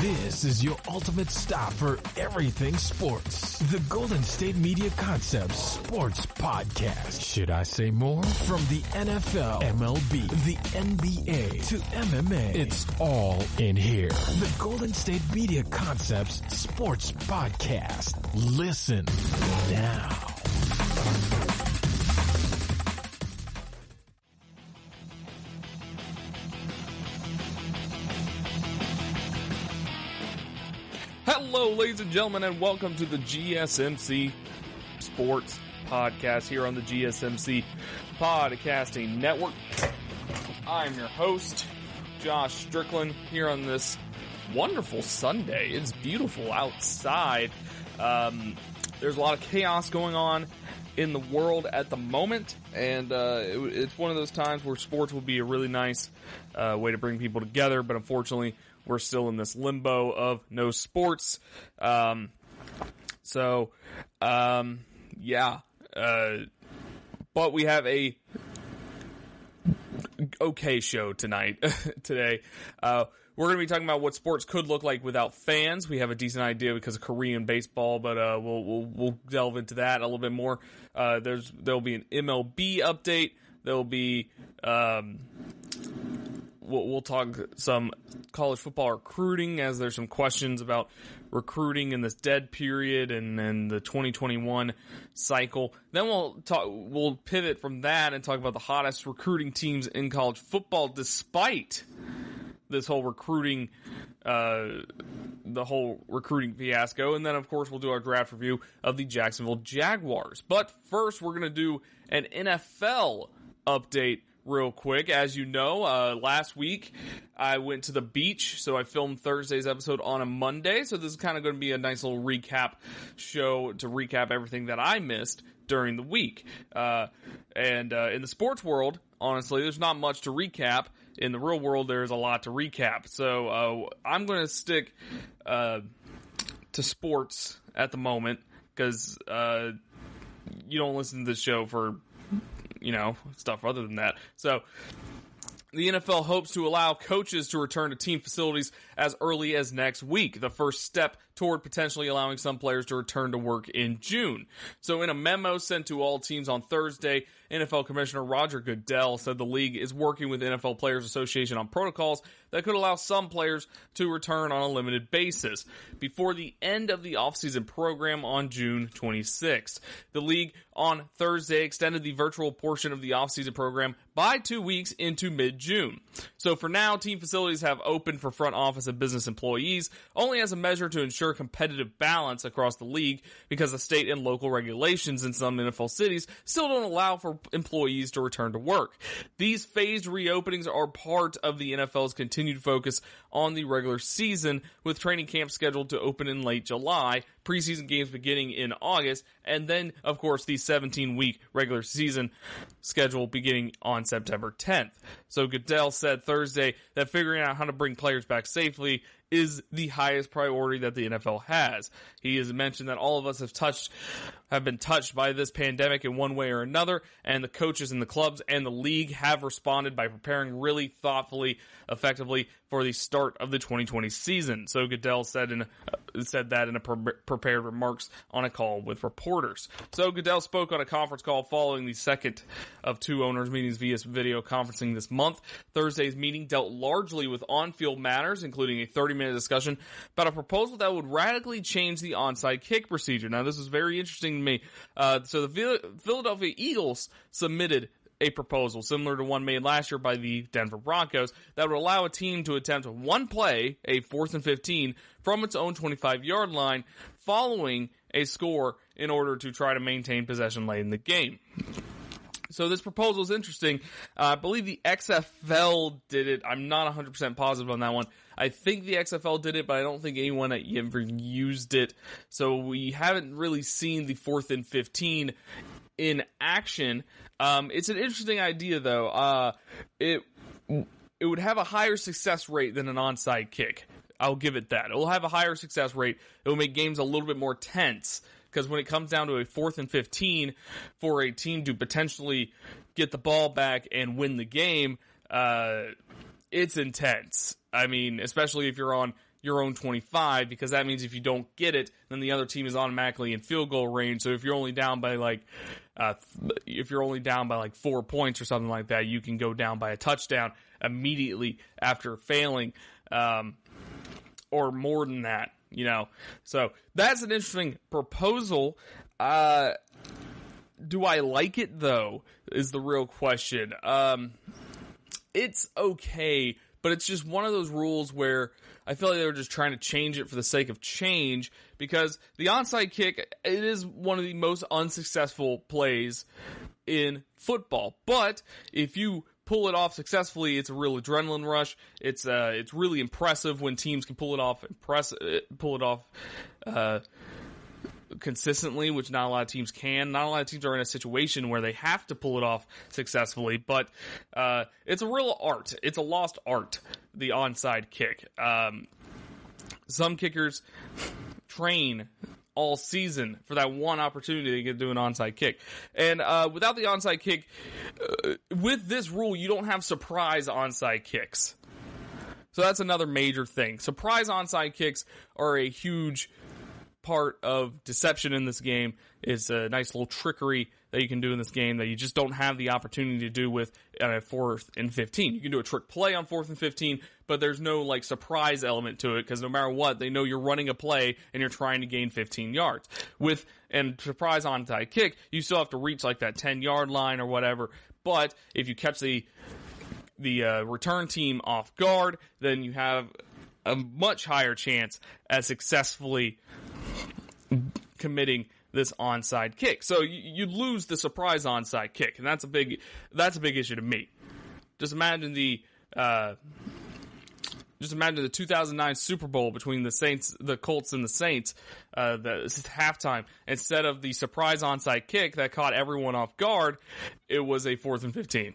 This is your ultimate stop for everything sports. The Golden State Media Concepts Sports Podcast. Should I say more? From the NFL, MLB, the NBA to MMA, it's all in here. The Golden State Media Concepts Sports Podcast. Listen now. Hello, ladies and gentlemen, and welcome to the GSMC Sports Podcast here on the GSMC Podcasting Network. I'm your host, Josh Strickland, here on this wonderful Sunday. It's beautiful outside. There's a lot of chaos going on in the world at the moment, and it's one of those times where sports would be a really nice way to bring people together, but unfortunately we're still in this limbo of no sports. But we have a okay show today. We're going to be talking about what sports could look like without fans. We have a decent idea because of Korean baseball, but we'll delve into that a little bit more. There'll be an MLB update. There'll be we'll talk some college football recruiting, as there's some questions about recruiting in this dead period and the 2021 cycle. Then we'll pivot from that and talk about the hottest recruiting teams in college football despite this whole recruiting, the whole recruiting fiasco. And then, of course, we'll do our draft review of the Jacksonville Jaguars. But first, we're going to do an NFL update real quick. As you know, last week I went to the beach, so I filmed Thursday's episode on a Monday. So this is kind of going to be a nice little recap show to recap everything that I missed during the week. And in the sports world, honestly, there's not much to recap. In the real world, there's a lot to recap. So I'm going to stick to sports at the moment because you don't listen to this show for stuff other than that. So the NFL hopes to allow coaches to return to team facilities as early as next week, the first step toward potentially allowing some players to return to work in June. So in a memo sent to all teams on Thursday, NFL Commissioner Roger Goodell said the league is working with NFL Players Association on protocols that could allow some players to return on a limited basis before the end of the offseason program on June 26th. The league on Thursday extended the virtual portion of the offseason program by 2 weeks into mid-June. So for now, team facilities have opened for front office and business employees only as a measure to ensure competitive balance across the league because the state and local regulations in some NFL cities still don't allow for employees to return to work. These phased reopenings are part of the NFL's continued focus on the regular season, with training camps scheduled to open in late July, preseason games beginning in August, and then, of course, the 17-week regular season schedule beginning on September 10th. So Goodell said Thursday that figuring out how to bring players back safely is the highest priority that the NFL has. He has mentioned that all of us have been touched by this pandemic in one way or another, and the coaches and the clubs and the league have responded by preparing really thoughtfully, effectively for the start of the 2020 season. So Goodell said that in a prepared remarks on a call with reporters. So Goodell spoke on a conference call following the second of two owners' meetings via video conferencing this month. Thursday's meeting dealt largely with on-field matters, including a 30-minute discussion about a proposal that would radically change the onside kick procedure. Now, this is very interesting to me. So the Philadelphia Eagles submitted a proposal similar to one made last year by the Denver Broncos that would allow a team to attempt one play, a 4th and 15, from its own 25-yard line following a score in order to try to maintain possession late in the game. So this proposal is interesting. I believe the XFL did it. I'm not 100% positive on that one. I think the XFL did it, but I don't think anyone ever used it. So we haven't really seen the 4th and 15 in action. It's an interesting idea, though. It would have a higher success rate than an onside kick. I'll give it that. It will have a higher success rate. It will make games a little bit more tense. Because when it comes down to a 4th and 15 for a team to potentially get the ball back and win the game, it's intense. I mean, especially if you're on your own 25, because that means if you don't get it, then the other team is automatically in field goal range. So if you're only down by like 4 points or something like that, you can go down by a touchdown immediately after failing, or more than that, So that's an interesting proposal. Do I like it though, is the real question. It's okay, but it's just one of those rules where I feel like they were just trying to change it for the sake of change, because the onside kick, it is one of the most unsuccessful plays in football. But if you pull it off successfully, it's a real adrenaline rush. It's really impressive when teams can pull it off consistently, which not a lot of teams can. Not a lot of teams are in a situation where they have to pull it off successfully, but it's a real art. It's a lost art, the onside kick. Some kickers train all season for that one opportunity they get to do an onside kick. And without the onside kick, with this rule, you don't have surprise onside kicks. So that's another major thing. Surprise onside kicks are a huge part of deception in this game. It's a nice little trickery that you can do in this game that you just don't have the opportunity to do with 4th and 15. You can do a trick play on 4th and 15, but there's no like surprise element to it, because no matter what, they know you're running a play and you're trying to gain 15 yards. And surprise onside kick, you still have to reach like that 10-yard line or whatever. But if you catch the return team off guard, then you have a much higher chance at successfully committing this onside kick. So you lose the surprise onside kick, and that's a big issue to me. Just imagine the 2009 Super Bowl between the Colts and the Saints, halftime. Instead of the surprise onside kick that caught everyone off guard, it was a 4th and 15.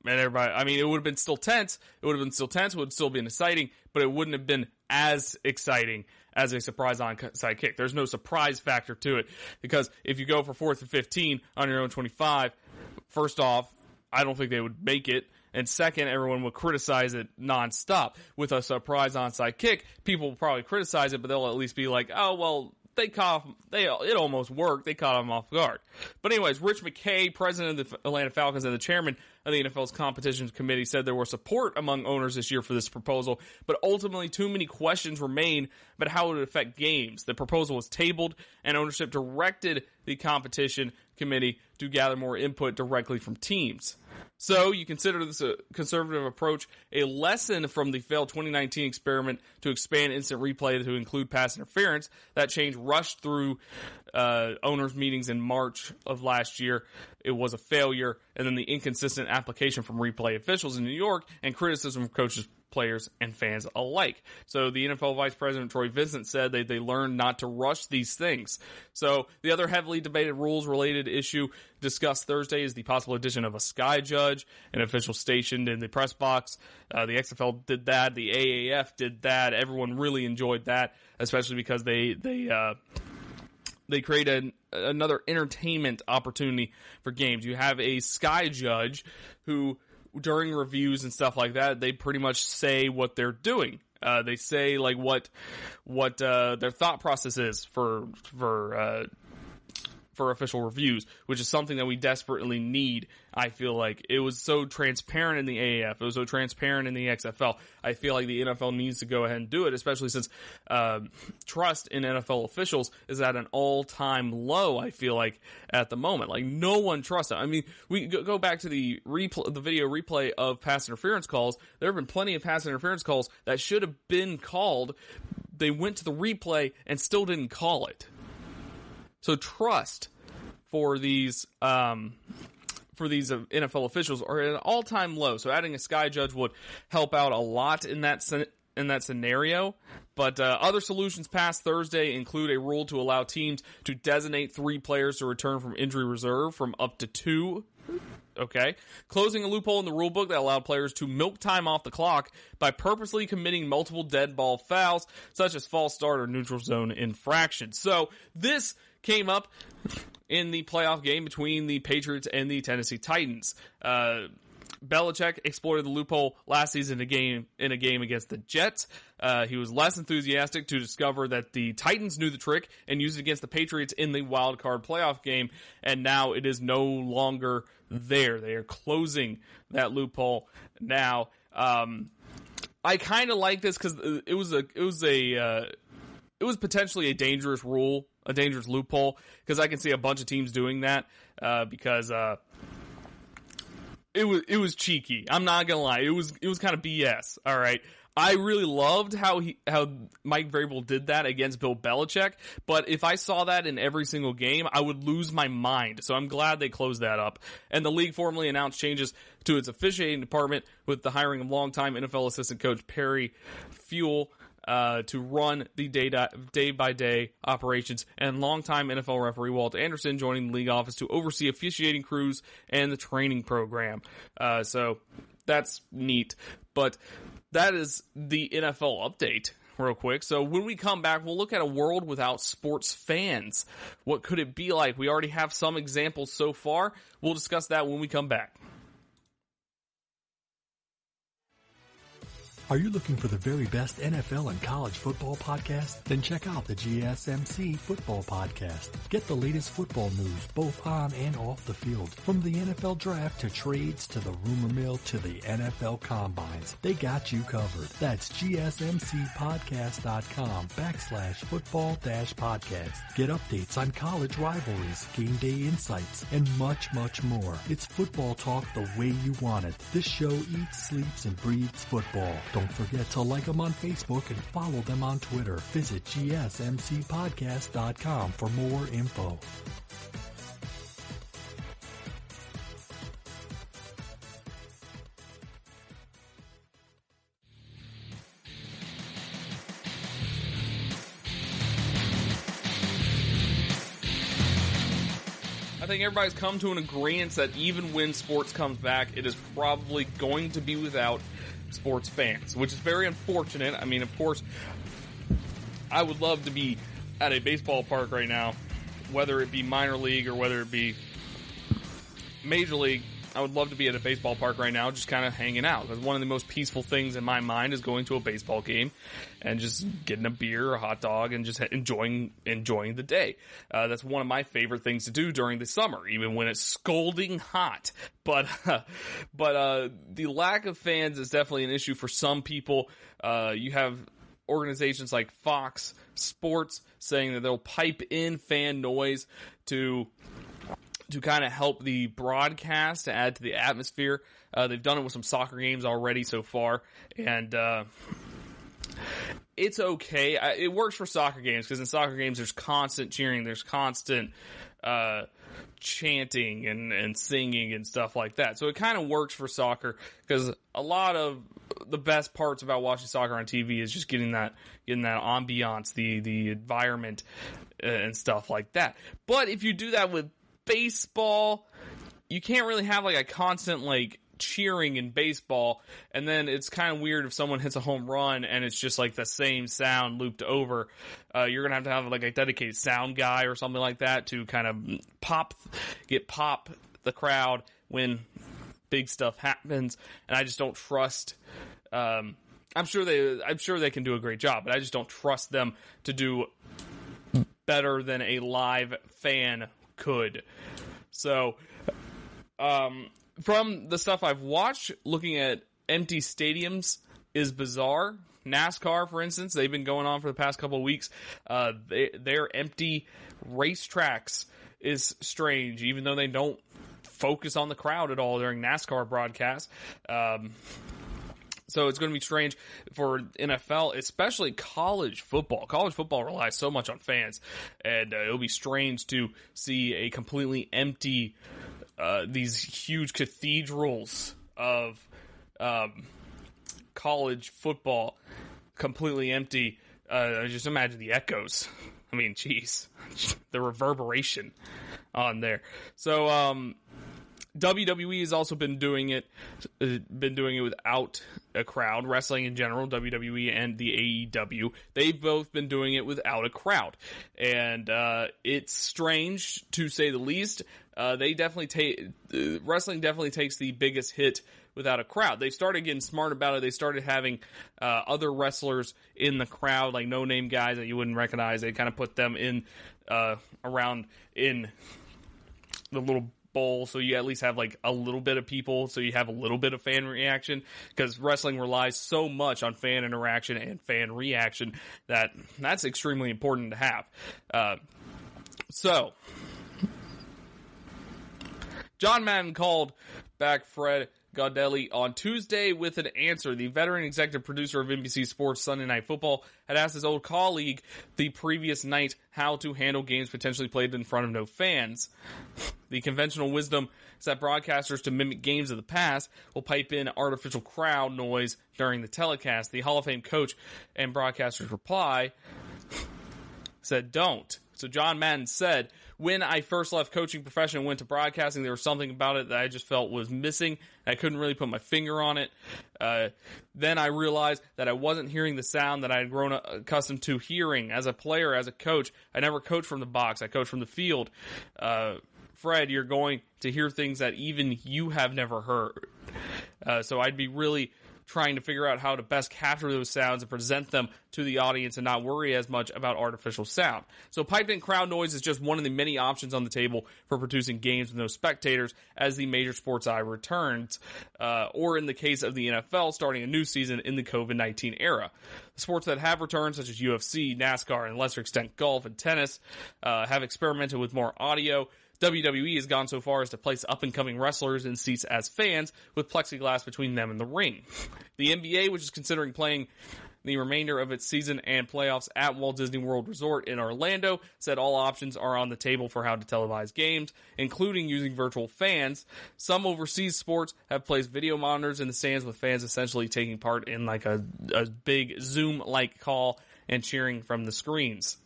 And everybody, it would have been still tense. It would still been exciting, but it wouldn't have been as exciting as a surprise onside kick. There's no surprise factor to it, because if you go for 4th and 15 on your own 25, first off, I don't think they would make it. And second, everyone would criticize it nonstop. With a surprise onside kick, people will probably criticize it, but they'll at least be like, oh, well, it almost worked. They caught him off guard. But anyways, Rich McKay, president of the Atlanta Falcons and the chairman of the NFL's competition committee, said there was support among owners this year for this proposal, but ultimately too many questions remain about how it would affect games. The proposal was tabled, and ownership directed the competition committee to gather more input directly from teams. So you consider this a conservative approach a lesson from the failed 2019 experiment to expand instant replay to include pass interference. That change rushed through owners' meetings in March of last year. It was a failure, and then the inconsistent application from replay officials in New York and criticism from coaches, players, and fans alike. So the NFL Vice President Troy Vincent said they learned not to rush these things. So the other heavily debated rules-related issue discussed Thursday is the possible addition of a sky judge, an official stationed in the press box. The XFL did that. The AAF did that. Everyone really enjoyed that, especially because they create another entertainment opportunity for games. You have a sky judge who, during reviews and stuff like that, they pretty much say what they're doing. They say like what their thought process is for official reviews, which is something that we desperately need. I feel like it was so transparent in the AAF. It was so transparent in the XFL. I feel like the NFL needs to go ahead and do it, especially since trust in NFL officials is at an all-time low, I feel like, at the moment. Like, no one trusts them. We go back to the video replay of pass interference calls. There have been plenty of pass interference calls that should have been called. They went to the replay and still didn't call it. So trust for these NFL officials are at an all-time low. So adding a sky judge would help out a lot in that scenario. But other solutions passed Thursday include a rule to allow teams to designate 3 players to return from injury reserve from up to 2. Okay. Closing a loophole in the rulebook that allowed players to milk time off the clock by purposely committing multiple dead ball fouls, such as false start or neutral zone infractions. So this came up in the playoff game between the Patriots and the Tennessee Titans. Belichick exploited the loophole last season in a game against the Jets. He was less enthusiastic to discover that the Titans knew the trick and used it against the Patriots in the wild card playoff game, and now it is no longer there. They are closing that loophole now. I kind of like this because it was potentially a dangerous rule, a dangerous loophole, because I can see a bunch of teams doing that because it was cheeky. I'm not gonna lie, it was kind of BS. All right. I really loved how Mike Vrabel did that against Bill Belichick, but if I saw that in every single game, I would lose my mind. So I'm glad they closed that up. And the league formally announced changes to its officiating department with the hiring of longtime NFL assistant coach Perry Fewell to run the day-by-day operations, and longtime NFL referee Walt Anderson joining the league office to oversee officiating crews and the training program. So that's neat. But that is the NFL update real quick. So when we come back, we'll look at a world without sports fans. What could it be like? We already have some examples so far. We'll discuss that when we come back. Are you looking for the very best NFL and college football podcast? Then check out the GSMC Football Podcast. Get the latest football news both on and off the field. From the NFL Draft to trades to the rumor mill to the NFL Combines. They got you covered. That's GSMCpodcast.com/football-podcast. Get updates on college rivalries, game day insights, and much, much more. It's football talk the way you want it. This show eats, sleeps, and breathes football. Don't forget to like them on Facebook and follow them on Twitter. Visit GSMCpodcast.com for more info. I think everybody's come to an agreement that even when sports comes back, it is probably going to be without sports fans, which is very unfortunate. I mean, of course, I would love to be at a baseball park right now, whether it be minor league or whether it be major league. I would love to be at a baseball park right now, just kind of hanging out. Because one of the most peaceful things in my mind is going to a baseball game and just getting a beer or a hot dog and just enjoying the day. That's one of my favorite things to do during the summer, even when it's scalding hot. But the lack of fans is definitely an issue for some people. You have organizations like Fox Sports saying that they'll pipe in fan noise to kind of help the broadcast, to add to the atmosphere. They've done it with some soccer games already so far, and it's okay. It works for soccer games, because in soccer games there's constant cheering, there's constant chanting and singing and stuff like that. So it kind of works for soccer, because a lot of the best parts about watching soccer on TV is just getting that ambiance, the environment, and stuff like that. But if you do that with baseball, you can't really have like a constant like cheering in baseball, and then it's kind of weird if someone hits a home run and it's just like the same sound looped over. You're gonna have like a dedicated sound guy or something like that to kind of pop the crowd when big stuff happens. And I just don't trust. I'm sure they can do a great job, but I just don't trust them to do better than a live fan could. So, from the stuff I've watched, looking at empty stadiums is bizarre. NASCAR, for instance, they've been going on for the past couple of weeks. Their empty racetracks is strange, even though they don't focus on the crowd at all during NASCAR broadcasts. So it's going to be strange for NFL, especially college football. College football relies so much on fans, and it'll be strange to see a completely empty, these huge cathedrals of college football completely empty. Just imagine the echoes. I mean, geez, the reverberation on there. So, WWE has also been doing it without a crowd. Wrestling in general, WWE and the AEW, they've both been doing it without a crowd, and it's strange to say the least. Wrestling definitely takes the biggest hit without a crowd. They started getting smart about it. They started having other wrestlers in the crowd, like no-name guys that you wouldn't recognize. They kind of put them in around in the little bowl, so you at least have like a little bit of people, so you have a little bit of fan reaction, because wrestling relies so much on fan interaction and fan reaction that's extremely important to have. So John Madden called back Fred Gaudelli on Tuesday with an answer. The veteran executive producer of NBC Sports Sunday Night Football had asked his old colleague the previous night how to handle games potentially played in front of no fans. The conventional wisdom is that broadcasters, to mimic games of the past, will pipe in artificial crowd noise during the telecast. The Hall of Fame coach and broadcaster's reply said don't. So John Madden said, when I first left coaching profession and went to broadcasting, there was something about it that I just felt was missing. I couldn't really put my finger on it. Then I realized that I wasn't hearing the sound that I had grown accustomed to hearing. As a player, as a coach, I never coached from the box. I coached from the field. Fred, you're going to hear things that even you have never heard. So I'd be really trying to figure out how to best capture those sounds and present them to the audience and not worry as much about artificial sound. So piped-in crowd noise is just one of the many options on the table for producing games with no spectators as the major sports eye returns, or in the case of the NFL, starting a new season in the COVID-19 era. The sports that have returned, such as UFC, NASCAR, and lesser extent golf and tennis, have experimented with more audio. WWE has gone so far as to place up-and-coming wrestlers in seats as fans with plexiglass between them and the ring. The NBA, which is considering playing the remainder of its season and playoffs at Walt Disney World Resort in Orlando, said all options are on the table for how to televise games, including using virtual fans. Some overseas sports have placed video monitors in the stands with fans essentially taking part in like a big Zoom-like call and cheering from the screens.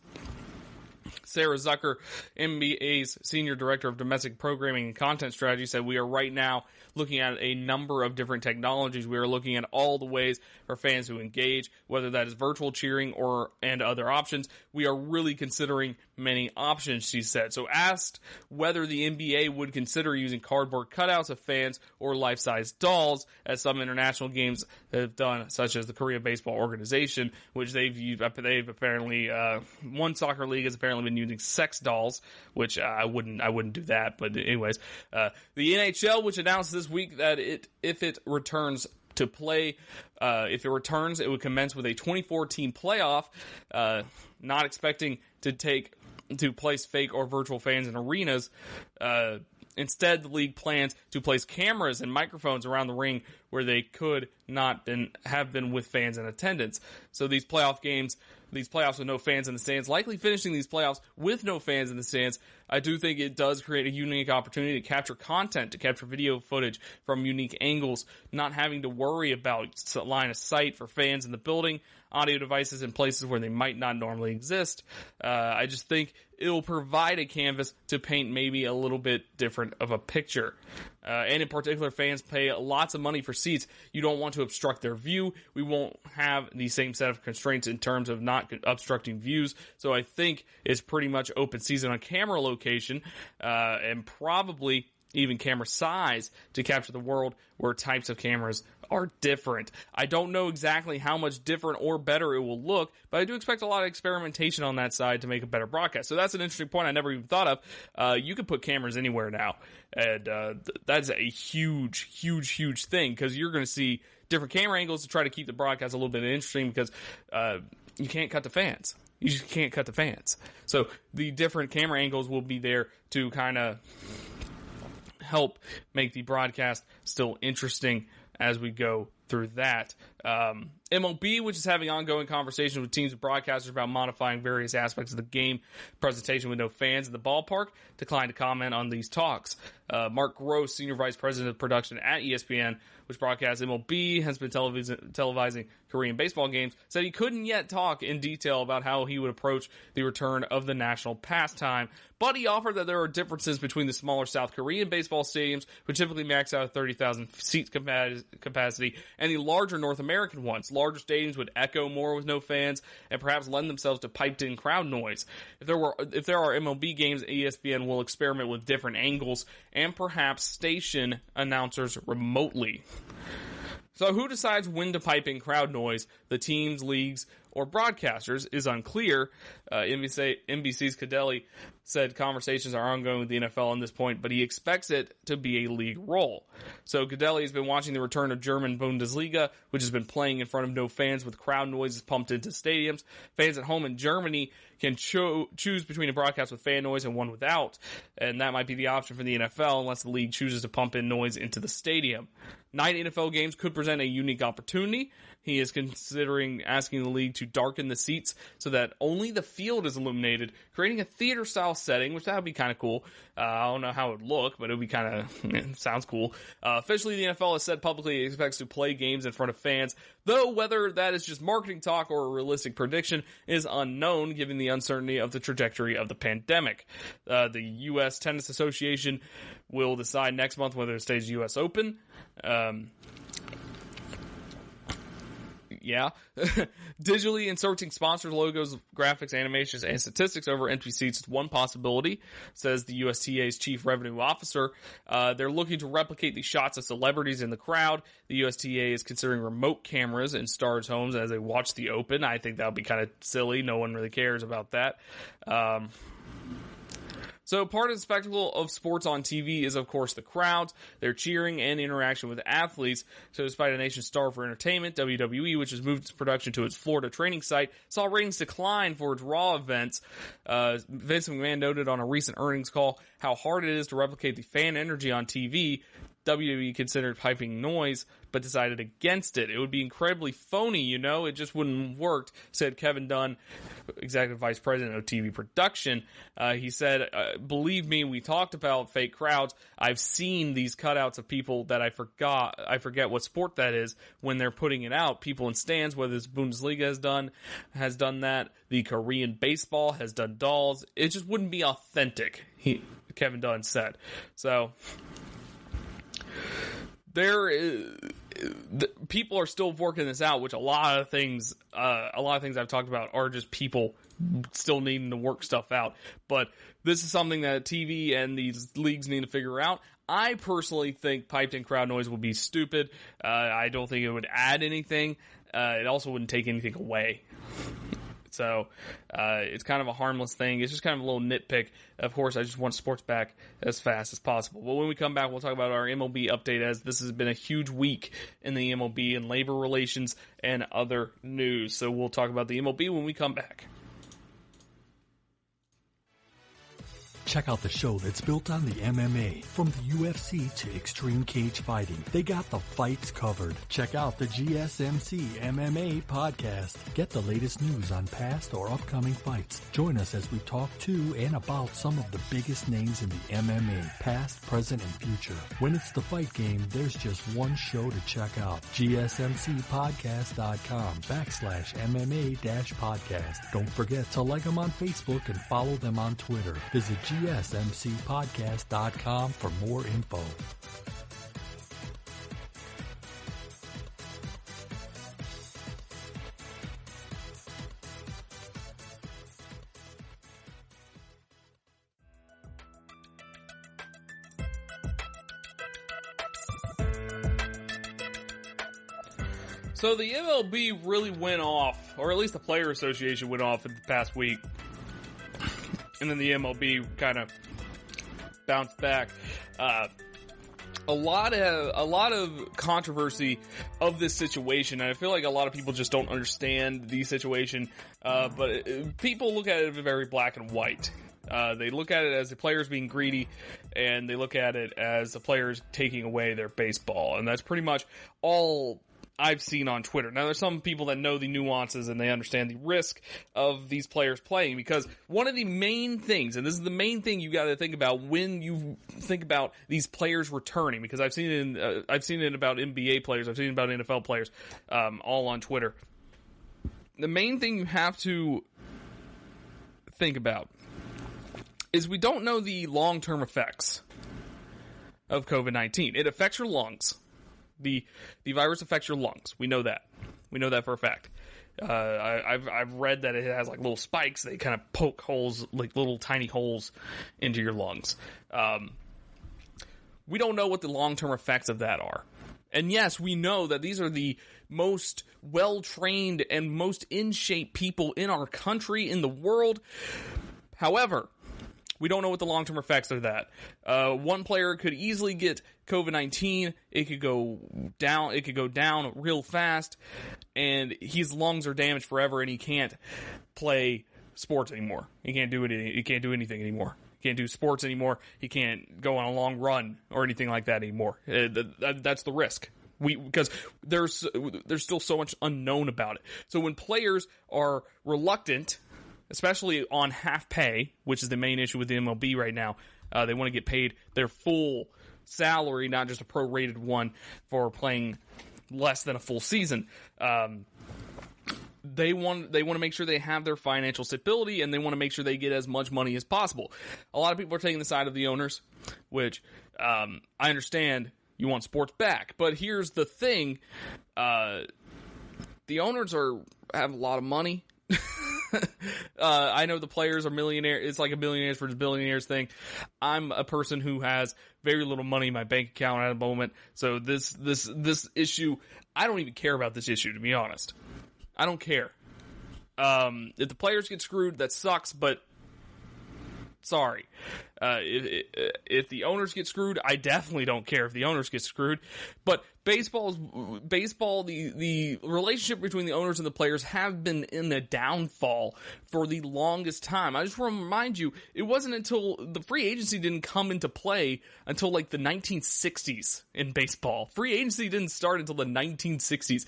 Sarah Zucker, NBA's Senior Director of Domestic Programming and Content Strategy, said we are right now looking at a number of different technologies. We are looking at all the ways for fans to engage, whether that is virtual cheering and other options. We are really considering many options, she said. So asked whether the NBA would consider using cardboard cutouts of fans or life-size dolls, as some international games have done, such as the Korea Baseball Organization, which they've apparently, one soccer league has apparently been using sex dolls, which I wouldn't do that. But anyways, the NHL, which announced this week that if it returns to play, it would commence with a 24-team playoff, not expecting to place fake or virtual fans in arenas. Instead, the league plans to place cameras and microphones around the ring where they could not have been with fans in attendance. So these playoffs with no fans in the stands, likely finishing these playoffs with no fans in the stands, I do think it does create a unique opportunity to capture content, to capture video footage from unique angles, not having to worry about line of sight for fans in the building, audio devices in places where they might not normally exist. I just think it'll provide a canvas to paint maybe a little bit different of a picture. And in particular, fans pay lots of money for seats. You don't want to obstruct their view. We won't have the same set of constraints in terms of not obstructing views. So I think it's pretty much open season on camera location, and probably even camera size to capture the world where types of cameras are different. I don't know exactly how much different or better it will look, but I do expect a lot of experimentation on that side to make a better broadcast. So that's an interesting point I never even thought of. You can put cameras anywhere now, and that's a huge, huge, huge thing, because you're going to see different camera angles to try to keep the broadcast a little bit interesting, because you can't cut the fans. You just can't cut the fans. So the different camera angles will be there to kind of help make the broadcast still interesting as we go through that. MLB, which is having ongoing conversations with teams and broadcasters about modifying various aspects of the game presentation with no fans in the ballpark, declined to comment on these talks. Mark Gross, Senior Vice President of Production at ESPN, which broadcasts MLB, has been televising Korean baseball games, said he couldn't yet talk in detail about how he would approach the return of the national pastime, but he offered that there are differences between the smaller South Korean baseball stadiums, which typically max out at 30,000 seat capacity, and the larger North American ones. Larger stadiums would echo more with no fans and perhaps lend themselves to piped-in crowd noise. If there are MLB games, ESPN will experiment with different angles and perhaps station announcers remotely. So who decides when to pipe in crowd noise? The teams, leagues, or broadcasters is unclear. NBC's Cadelli said conversations are ongoing with the NFL on this point, but he expects it to be a league role. So Cadelli has been watching the return of German Bundesliga, which has been playing in front of no fans with crowd noises pumped into stadiums. Fans at home in Germany can choose between a broadcast with fan noise and one without, and that might be the option for the NFL unless the league chooses to pump in noise into the stadium. 9 NFL games could present a unique opportunity. He is considering asking the league to darken the seats so that only the field is illuminated, creating a theater-style setting, which that would be kind of cool. I don't know how it would look, but it would be kind of, sounds cool. Officially, the NFL has said publicly it expects to play games in front of fans, though whether that is just marketing talk or a realistic prediction is unknown given the uncertainty of the trajectory of the pandemic. The U.S. Tennis Association will decide next month whether it stays U.S. Open. Digitally inserting sponsors, logos, graphics, animations, and statistics over empty seats is one possibility, says the USTA's chief revenue officer. They're looking to replicate the shots of celebrities in the crowd. The USTA is considering remote cameras in stars' homes as they watch the Open. I think that would be kind of silly. No one really cares about that. So part of the spectacle of sports on TV is, of course, the crowds, their cheering, and interaction with athletes. So despite a nation starved for entertainment, WWE, which has moved its production to its Florida training site, saw ratings decline for its Raw events. Vince McMahon noted on a recent earnings call how hard it is to replicate the fan energy on TV. WWE considered piping noise, but decided against it. It would be incredibly phony, it just wouldn't work, said Kevin Dunn, Executive Vice President of TV Production. He said, believe me, we talked about fake crowds. I've seen these cutouts of people that I forget what sport that is when they're putting it out. People in stands, whether it's Bundesliga has done that. The Korean baseball has done dolls. It just wouldn't be authentic, Kevin Dunn said. So people are still working this out, which a lot of things I've talked about are just people still needing to work stuff out. But this is something that TV and these leagues need to figure out. I personally think piped-in crowd noise would be stupid. I don't think it would add anything. It also wouldn't take anything away. So it's kind of a harmless thing. It's just kind of a little nitpick. Of course, I just want sports back as fast as possible. But when we come back, we'll talk about our MLB update, as this has been a huge week in the MLB and labor relations and other news. So we'll talk about the MLB when we come back. Check out the show that's built on the MMA. From the UFC to extreme cage fighting, they got the fights covered. Check out the GSMC MMA podcast. Get the latest news on past or upcoming fights. Join us as we talk to and about some of the biggest names in the MMA, past, present, and future. When it's the fight game, there's just one show to check out. GSMCpodcast.com/MMA-podcast. Don't forget to like them on Facebook and follow them on Twitter. Visit GSMCpodcast.com for more info. So the MLB really went off, or at least the Player Association went off in the past week. And then the MLB kind of bounced back. A lot of controversy of this situation, and I feel like a lot of people just don't understand the situation. But people look at it very black and white. They look at it as the players being greedy, and they look at it as the players taking away their baseball, and that's pretty much all I've seen on Twitter. Now, there's some people that know the nuances and they understand the risk of these players playing, because one of the main things, and this is the main thing you got to think about when you think about these players returning, because I've seen it about NBA players, I've seen it about NFL players, all on Twitter. The main thing you have to think about is we don't know the long-term effects of COVID-19. It affects your lungs. The virus affects your lungs. We know that. We know that for a fact. I've read that it has like little spikes. They kind of poke holes, like little tiny holes into your lungs. We don't know what the long-term effects of that are. And yes, we know that these are the most well-trained and most in-shape people in our country, in the world. However, we don't know what the long-term effects of that. One player could easily get COVID-19. It could go down. It could go down real fast, and his lungs are damaged forever, and he can't play sports anymore. He can't do it. He can't do anything anymore. He can't do sports anymore. He can't go on a long run or anything like that anymore. That's the risk. Because there's still so much unknown about it. So when players are reluctant, especially on half pay, which is the main issue with the MLB right now, they want to get paid their full salary, not just a prorated one for playing less than a full season. They want to make sure they have their financial stability, and they want to make sure they get as much money as possible. A lot of people are taking the side of the owners, which I understand. You want sports back, but here's the thing: the owners have a lot of money. I know the players are millionaires. It's like a millionaires versus billionaires thing. I'm a person who has very little money in my bank account at the moment, so this issue, I don't even care about this issue, to be honest. I don't care. If the players get screwed, that sucks, but sorry. If the owners get screwed, I definitely don't care if the owners get screwed. But baseball, the relationship between the owners and the players have been in a downfall for the longest time. I just want to remind you, it wasn't until the free agency didn't come into play until like the 1960s in baseball. Free agency didn't start until the 1960s.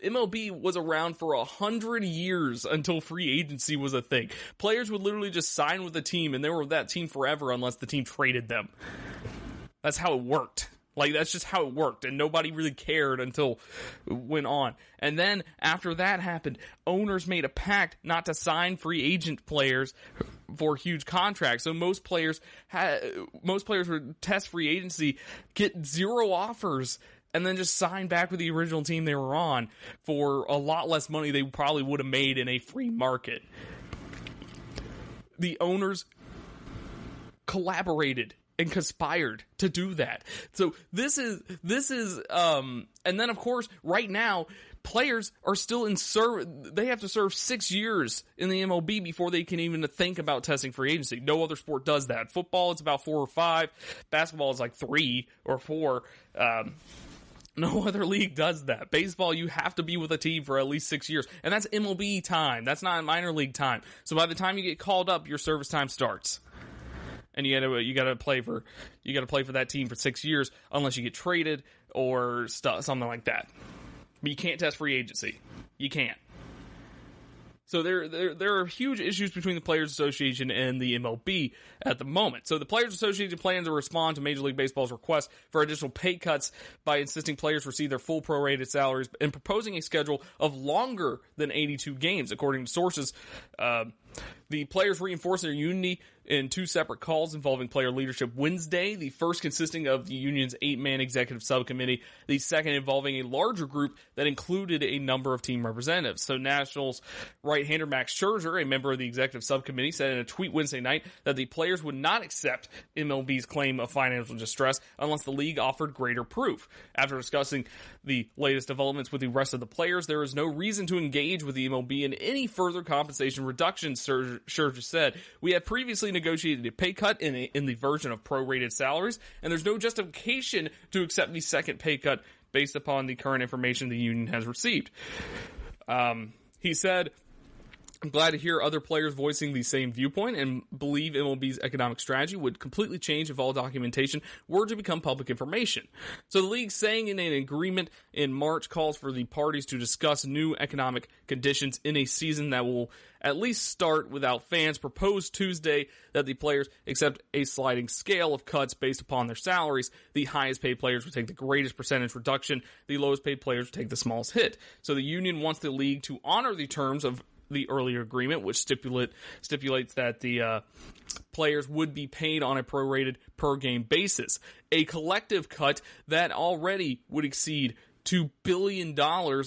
MLB was around for 100 years until free agency was a thing. Players would literally just sign with a team, and they were with that team forever unless the team traded them. That's how it worked. Like, that's just how it worked, and nobody really cared until it went on. And then, after that happened, owners made a pact not to sign free agent players for huge contracts. So most players would test free agency, get 0 offers, and then just sign back with the original team they were on for a lot less money they probably would have made in a free market. The owners collaborated and conspired to do that. So this is and then of course right now players are still they have to serve 6 years in the MLB before they can even think about testing free agency. No other sport does that. Football, it's about 4 or 5. Basketball is like 3 or 4. No other league does that. Baseball, you have to be with a team for at least 6 years, and that's MLB time. That's not minor league time. So by the time you get called up, your service time starts. And you gotta play for that team for 6 years unless you get traded or something like that. But you can't test free agency. You can't. So there are huge issues between the Players Association and the MLB at the moment. So the Players Association plans to respond to Major League Baseball's request for additional pay cuts by insisting players receive their full prorated salaries and proposing a schedule of longer than 82 games, according to sources. The players reinforced their unity in 2 separate calls involving player leadership Wednesday, the first consisting of the union's 8-man executive subcommittee, the second involving a larger group that included a number of team representatives. So Nationals right-hander Max Scherzer, a member of the executive subcommittee, said in a tweet Wednesday night that the players would not accept MLB's claim of financial distress unless the league offered greater proof. After discussing the latest developments with the rest of the players, there is no reason to engage with the MLB in any further compensation reductions, Scherzer said. We have previously negotiated a pay cut in the version of prorated salaries, and there's no justification to accept the second pay cut based upon the current information the union has received. He said, I'm glad to hear other players voicing the same viewpoint and believe MLB's economic strategy would completely change if all documentation were to become public information. So the league, saying in an agreement in March, calls for the parties to discuss new economic conditions in a season that will at least start without fans. Proposed Tuesday that the players accept a sliding scale of cuts based upon their salaries. The highest paid players would take the greatest percentage reduction. The lowest paid players would take the smallest hit. So the union wants the league to honor the terms of the earlier agreement, which stipulates that the players would be paid on a prorated per game basis, a collective cut that already would exceed $2 billion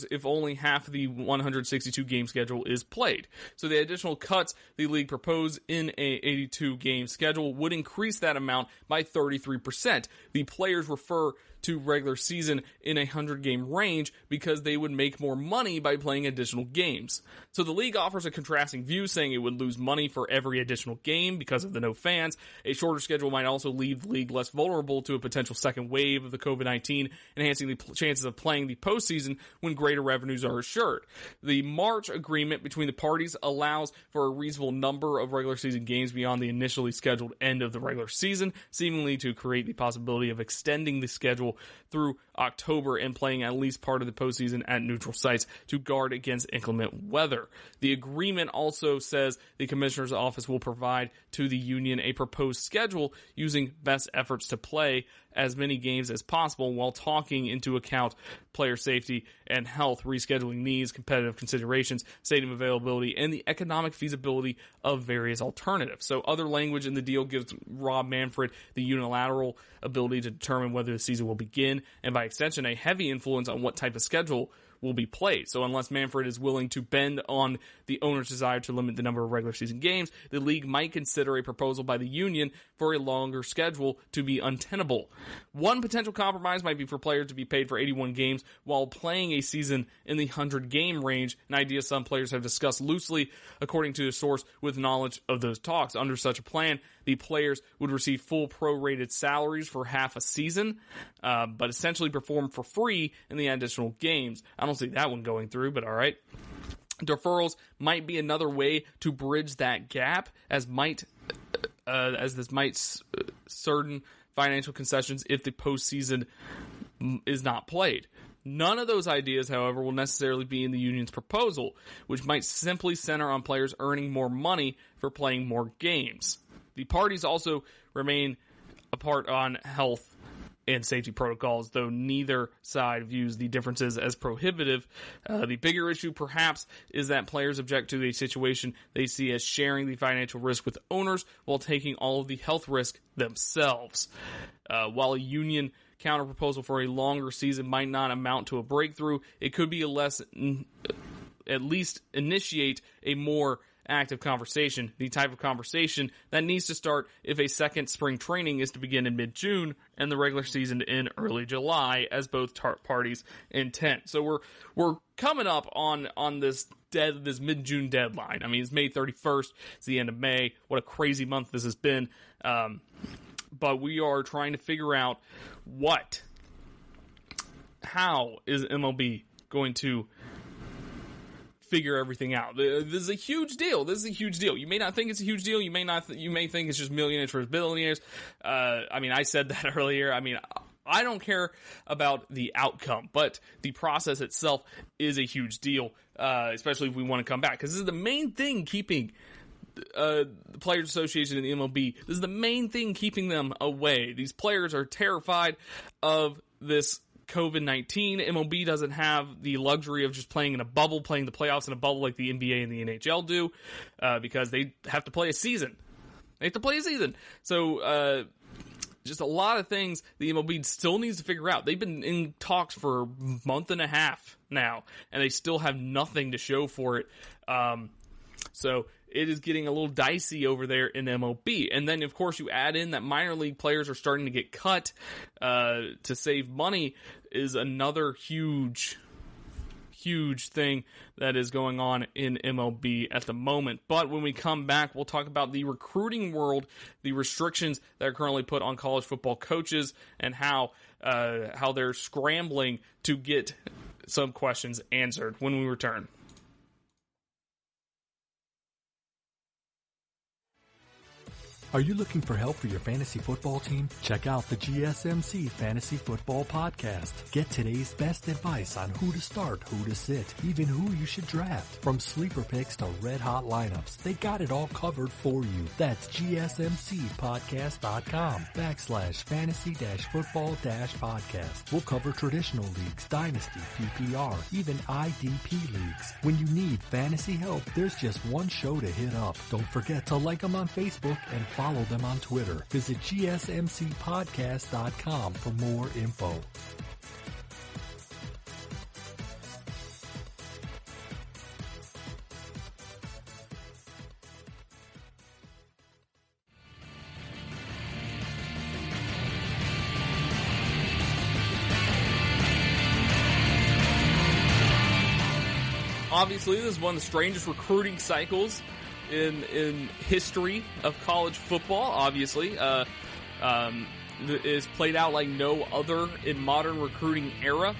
if only half of the 162 game schedule is played. So the additional cuts the league proposed in a 82 game schedule would increase that amount by 33%. The players refer to regular season in a 100 game range because they would make more money by playing additional games. So the league offers a contrasting view, saying it would lose money for every additional game because of the no fans. A shorter schedule might also leave the league less vulnerable to a potential second wave of the COVID-19, enhancing the chances of playing the postseason when greater revenues are assured. The March agreement between the parties allows for a reasonable number of regular season games beyond the initially scheduled end of the regular season, seemingly to create the possibility of extending the schedule through October and playing at least part of the postseason at neutral sites to guard against inclement weather. The agreement also says the commissioner's office will provide to the union a proposed schedule using best efforts to play as many games as possible while taking into account player safety and health, rescheduling needs, competitive considerations, stadium availability, and the economic feasibility of various alternatives. So other language in the deal gives Rob Manfred the unilateral ability to determine whether the season will begin, and by extension, a heavy influence on what type of schedule will be played. So unless Manfred is willing to bend on the owner's desire to limit the number of regular season games, the league might consider a proposal by the union for a longer schedule to be untenable. One potential compromise might be for players to be paid for 81 games while playing a season in the 100 game range, an idea some players have discussed loosely, according to a source with knowledge of those talks. Under such a plan, the players would receive full prorated salaries for half a season, but essentially perform for free in the additional games. I don't see that one going through, but all right. Deferrals might be another way to bridge that gap, as this might certain financial concessions if the postseason is not played. None of those ideas, however, will necessarily be in the union's proposal, which might simply center on players earning more money for playing more games. The parties also remain apart on health and safety protocols, though neither side views the differences as prohibitive. The bigger issue, perhaps, is that players object to a situation they see as sharing the financial risk with owners while taking all of the health risk themselves. While a union counterproposal for a longer season might not amount to a breakthrough, it could be at least initiate a more active conversation, the type of conversation that needs to start if a second spring training is to begin in mid-June and the regular season in early July, as both parties intend. So we're coming up on this mid-June deadline. I mean, it's May 31st. It's the end of May. What a crazy month this has been. But we are trying to figure out how is MLB going to figure everything out. This is a huge deal. You may not think it's a huge deal. You may think it's just millionaires versus billionaires. I said that earlier. I don't care about the outcome, but the process itself is a huge deal, especially if we want to come back. Because this is the main thing keeping the Players Association and the MLB. This is the main thing keeping them away. These players are terrified of this COVID-19. MLB doesn't have the luxury of just playing in a bubble, playing the playoffs in a bubble like the NBA and the NHL do, because they have to play a season. So, just a lot of things the MLB still needs to figure out. They've been in talks for a month and a half now, and they still have nothing to show for it. So it is getting a little dicey over there in MLB. And then, of course, you add in that minor league players are starting to get cut to save money is another huge thing that is going on in MLB at the moment. But when we come back, we'll talk about the recruiting world, the restrictions that are currently put on college football coaches, and how they're scrambling to get some questions answered when we return. Are you looking for help for your fantasy football team? Check out the GSMC Fantasy Football Podcast. Get today's best advice on who to start, who to sit, even who you should draft. From sleeper picks to red-hot lineups, they got it all covered for you. That's GSMCpodcast.com/fantasy-football-podcast. We'll cover traditional leagues, dynasty, PPR, even IDP leagues. When you need fantasy help, there's just one show to hit up. Don't forget to like them on Facebook and follow them on Twitter. Visit gsmcpodcast.com for more info. Obviously, this is one of the strangest recruiting cycles in history of college football. Obviously, is played out like no other in modern recruiting era,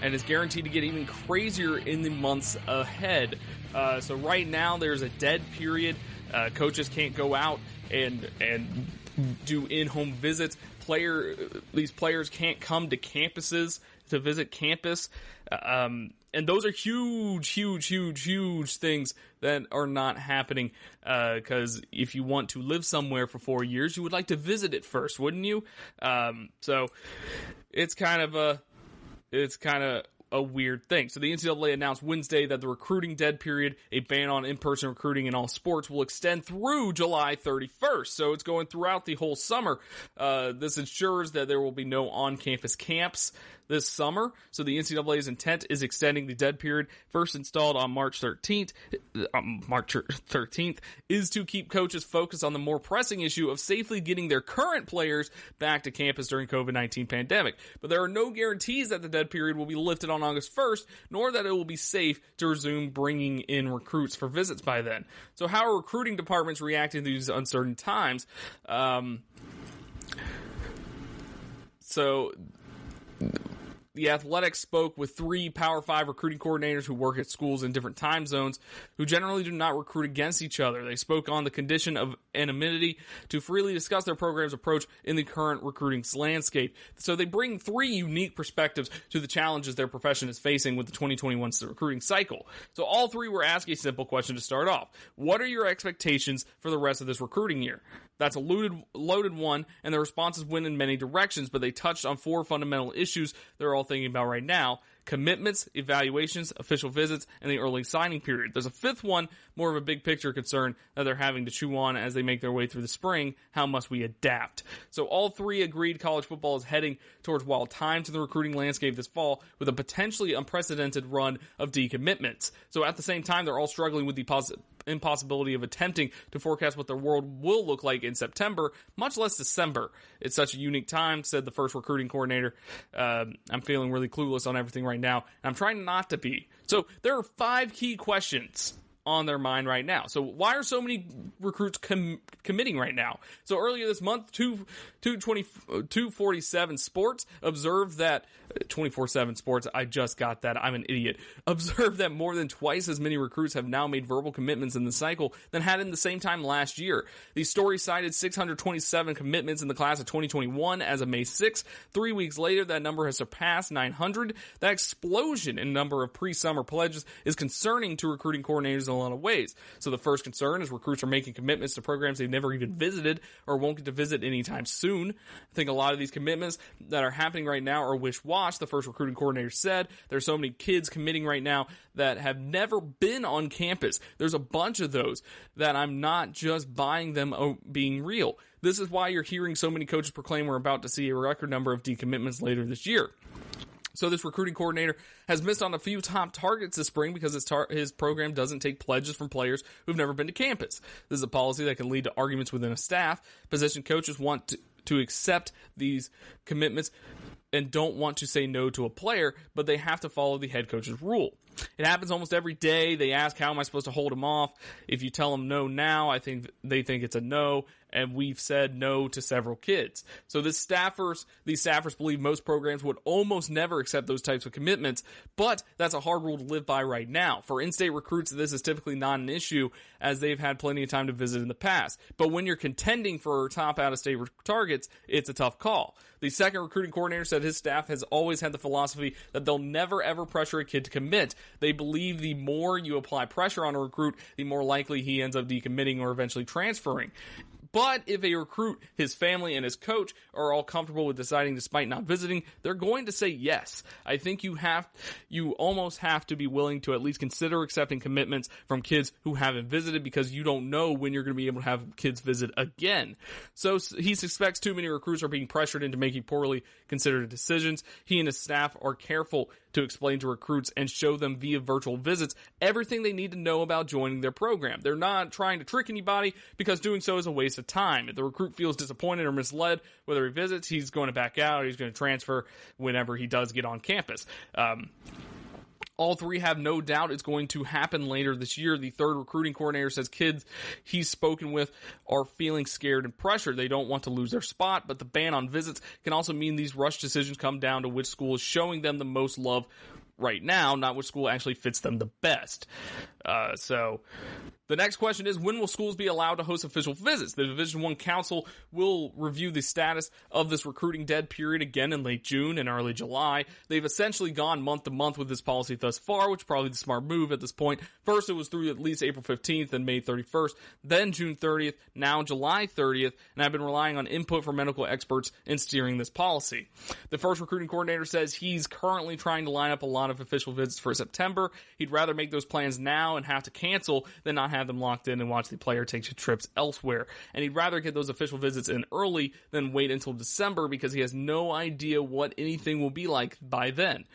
and is guaranteed to get even crazier in the months ahead. So right now, there's a dead period. Coaches can't go out and do in-home visits. These players can't come to campuses to visit campus. And those are huge things that are not happening, because if you want to live somewhere for 4 years, you would like to visit it first, wouldn't you? So it's kind of a weird thing. So the NCAA announced Wednesday that the recruiting dead period, a ban on in-person recruiting in all sports, will extend through July 31st. So it's going throughout the whole summer. This ensures that there will be no on-campus camps this summer. So the NCAA's intent is extending the dead period, first installed on March 13th, is to keep coaches focused on the more pressing issue of safely getting their current players back to campus during COVID-19 pandemic. But there are no guarantees that the dead period will be lifted on August 1st, nor that it will be safe to resume bringing in recruits for visits by then. So how are recruiting departments reacting to these uncertain times? The Athletic spoke with 3 Power 5 recruiting coordinators who work at schools in different time zones who generally do not recruit against each other. They spoke on the condition of anonymity to freely discuss their program's approach in the current recruiting landscape. So they bring 3 unique perspectives to the challenges their profession is facing with the 2021 recruiting cycle. So all 3 were asked a simple question to start off. What are your expectations for the rest of this recruiting year? That's a loaded one, and the responses went in many directions, but they touched on 4 fundamental issues they're all thinking about right now: commitments, evaluations, official visits, and the early signing period. There's a 5th one, more of a big picture concern that they're having to chew on as they make their way through the spring. How must we adapt? So all 3 agreed college football is heading towards wild times in the recruiting landscape this fall, with a potentially unprecedented run of decommitments. So at the same time, they're all struggling with the impossibility of attempting to forecast what their world will look like in September, much less December. It's such a unique time, said the first recruiting coordinator. I'm feeling really clueless on everything right now, and I'm trying not to be. So there are 5 key questions on their mind right now. So why are so many recruits committing right now? So earlier this month, 247 Sports observed that 24/7 Sports, I just got that, I'm an idiot, observed that more than twice as many recruits have now made verbal commitments in the cycle than had in the same time last year. These stories cited 627 commitments in the class of 2021 as of May 6th. 3 weeks later, that number has surpassed 900. That explosion in number of pre-summer pledges is concerning to recruiting coordinators in a lot of ways. So the first concern is recruits are making commitments to programs they've never even visited or won't get to visit anytime soon. I think a lot of these commitments that are happening right now are wish-wash. The first recruiting coordinator said there's so many kids committing right now that have never been on campus. There's a bunch of those that I'm not just buying them being real. This is why you're hearing so many coaches proclaim we're about to see a record number of decommitments later this year. So this recruiting coordinator has missed on a few top targets this spring because his program doesn't take pledges from players who've never been to campus. This is a policy that can lead to arguments within a staff. Position coaches want to accept these commitments and don't want to say no to a player, but they have to follow the head coach's rule. It happens almost every day. They ask, how am I supposed to hold him off? If you tell them no now, I think they think it's a no, and we've said no to several kids. So these staffers believe most programs would almost never accept those types of commitments, but that's a hard rule to live by right now. For in-state recruits, this is typically not an issue, as they've had plenty of time to visit in the past. But when you're contending for top out-of-state targets, it's a tough call. The second recruiting coordinator said his staff has always had the philosophy that they'll never ever pressure a kid to commit. They believe the more you apply pressure on a recruit, the more likely he ends up decommitting or eventually transferring. But if a recruit, his family, and his coach are all comfortable with deciding despite not visiting, they're going to say yes. I think you almost have to be willing to at least consider accepting commitments from kids who haven't visited, because you don't know when you're going to be able to have kids visit again. So he suspects too many recruits are being pressured into making poorly considered decisions. He and his staff are careful to explain to recruits and show them via virtual visits everything they need to know about joining their program. They're not trying to trick anybody, because doing so is a waste of time. If the recruit feels disappointed or misled, whether he visits, he's going to back out, or he's going to transfer whenever he does get on campus. All three have no doubt it's going to happen later this year. The third recruiting coordinator says kids he's spoken with are feeling scared and pressured. They don't want to lose their spot, but the ban on visits can also mean these rush decisions come down to which school is showing them the most love right now, not which school actually fits them the best. So the next question is, when will schools be allowed to host official visits? The Division I Council will review the status of this recruiting dead period again in late June and early July. They've essentially gone month to month with this policy thus far, which is probably the smart move at this point. First, it was through at least April 15th and May 31st, then June 30th, now July 30th, and I've been relying on input from medical experts in steering this policy. The first recruiting coordinator says he's currently trying to line up a lot of official visits for September. He'd rather make those plans now and have to cancel than not have them locked in and watch the player take trips elsewhere. And he'd rather get those official visits in early than wait until December, because he has no idea what anything will be like by then.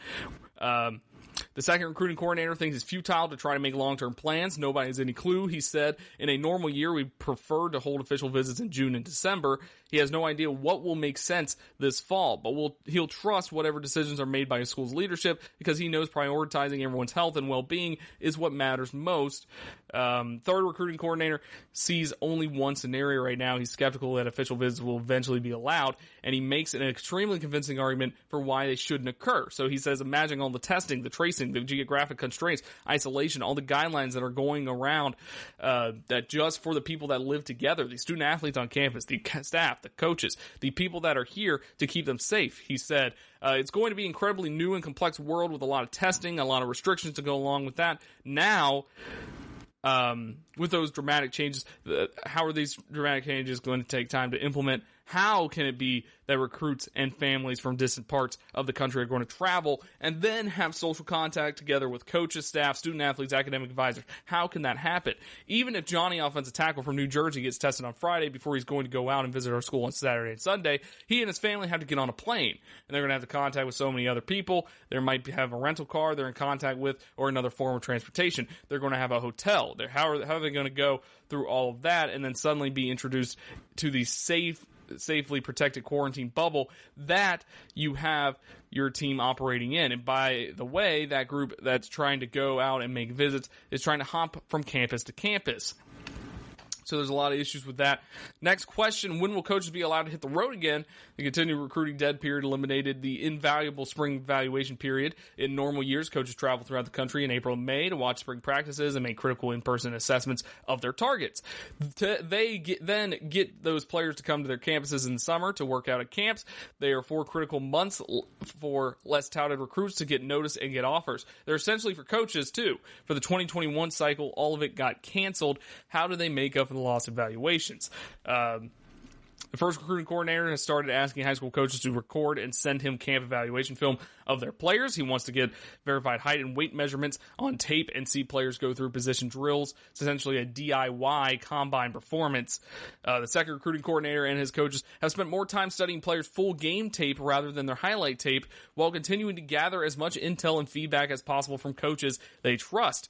The second recruiting coordinator thinks it's futile to try to make long-term plans. Nobody has any clue. He said, in a normal year, we prefer to hold official visits in June and December. He has no idea what will make sense this fall, but he'll trust whatever decisions are made by his school's leadership, because he knows prioritizing everyone's health and well-being is what matters most. Third recruiting coordinator sees only one scenario right now. He's skeptical that official visits will eventually be allowed, and he makes an extremely convincing argument for why they shouldn't occur. So he says, imagine all the testing, the tracing, the geographic constraints, isolation, all the guidelines that are going around that just for the people that live together, the student athletes on campus, the staff, the coaches, the people that are here to keep them safe. He said, it's going to be an incredibly new and complex world with a lot of testing, a lot of restrictions to go along with that. Now, with those dramatic changes, how are these dramatic changes going to take time to implement? How can it be that recruits and families from distant parts of the country are going to travel and then have social contact together with coaches, staff, student athletes, academic advisors? How can that happen? Even if Johnny, offensive tackle from New Jersey, gets tested on Friday before he's going to go out and visit our school on Saturday and Sunday, he and his family have to get on a plane, and they're going to have to contact with so many other people. They might have a rental car they're in contact with, or another form of transportation. They're going to have a hotel. How are they going to go through all of that and then suddenly be introduced to the safely protected quarantine bubble that you have your team operating in? And by the way, that group that's trying to go out and make visits is trying to hop from campus to campus. So there's a lot of issues with that. Next question, when will coaches be allowed to hit the road again? The continued recruiting dead period eliminated the invaluable spring evaluation period. In normal years, coaches travel throughout the country in April and May to watch spring practices and make critical in-person assessments of their targets. They get those players to come to their campuses in the summer to work out at camps. They are 4 critical months for less touted recruits to get noticed and get offers. They're essentially for coaches, too. For the 2021 cycle, all of it got canceled. How do they make up for the lost evaluations? The first recruiting coordinator has started asking high school coaches to record and send him camp evaluation film of their players. He wants to get verified height and weight measurements on tape and see players go through position drills. It's essentially a DIY combine performance. The second recruiting coordinator and his coaches have spent more time studying players' full game tape rather than their highlight tape, while continuing to gather as much intel and feedback as possible from coaches they trust.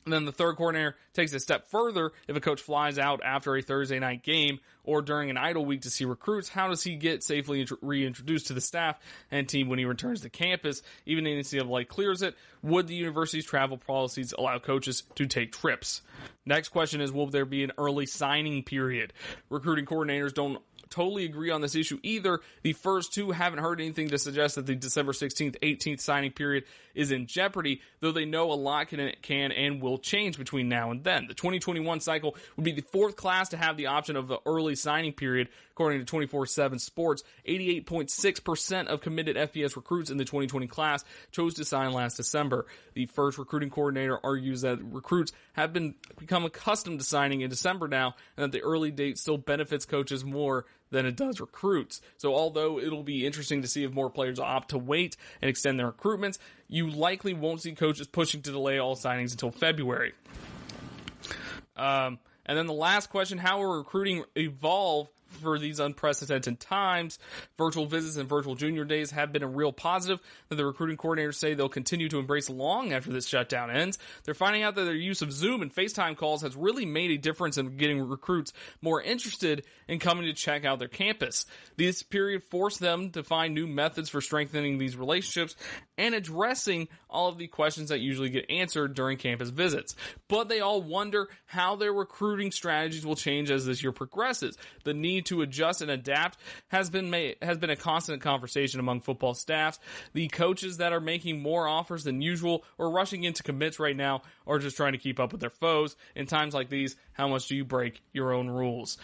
And then the third coordinator takes it a step further. If a coach flies out after a Thursday night game or during an idle week to see recruits, how does he get safely reintroduced to the staff and team when he returns to campus? Even if the NCAA clears it, would the university's travel policies allow coaches to take trips? Next question is, will there be an early signing period? Recruiting coordinators don't totally agree on this issue either. The first two haven't heard anything to suggest that the December 16th, 18th signing period is in jeopardy, though they know a lot can and will change between now and then. The 2021 cycle would be the fourth class to have the option of the early signing period, according to 24/7 Sports. 88.6% of committed FBS recruits in the 2020 class chose to sign last December. The first recruiting coordinator argues that recruits have become accustomed to signing in December now, and that the early date still benefits coaches more than it does recruits. So although it'll be interesting to see if more players opt to wait and extend their recruitments, you likely won't see coaches pushing to delay all signings until February. And then the last question, how will recruiting evolve for these unprecedented times? Virtual visits and virtual junior days have been a real positive that the recruiting coordinators say they'll continue to embrace long after this shutdown ends. They're finding out that their use of Zoom and FaceTime calls has really made a difference in getting recruits more interested in coming to check out their campus. This period forced them to find new methods for strengthening these relationships and addressing all of the questions that usually get answered during campus visits. But they all wonder how their recruiting strategies will change as this year progresses. The need to adjust and adapt has been a constant conversation among football staffs. The coaches that are making more offers than usual or rushing into commits right now are just trying to keep up with their foes. In times like these, how much do you break your own rules?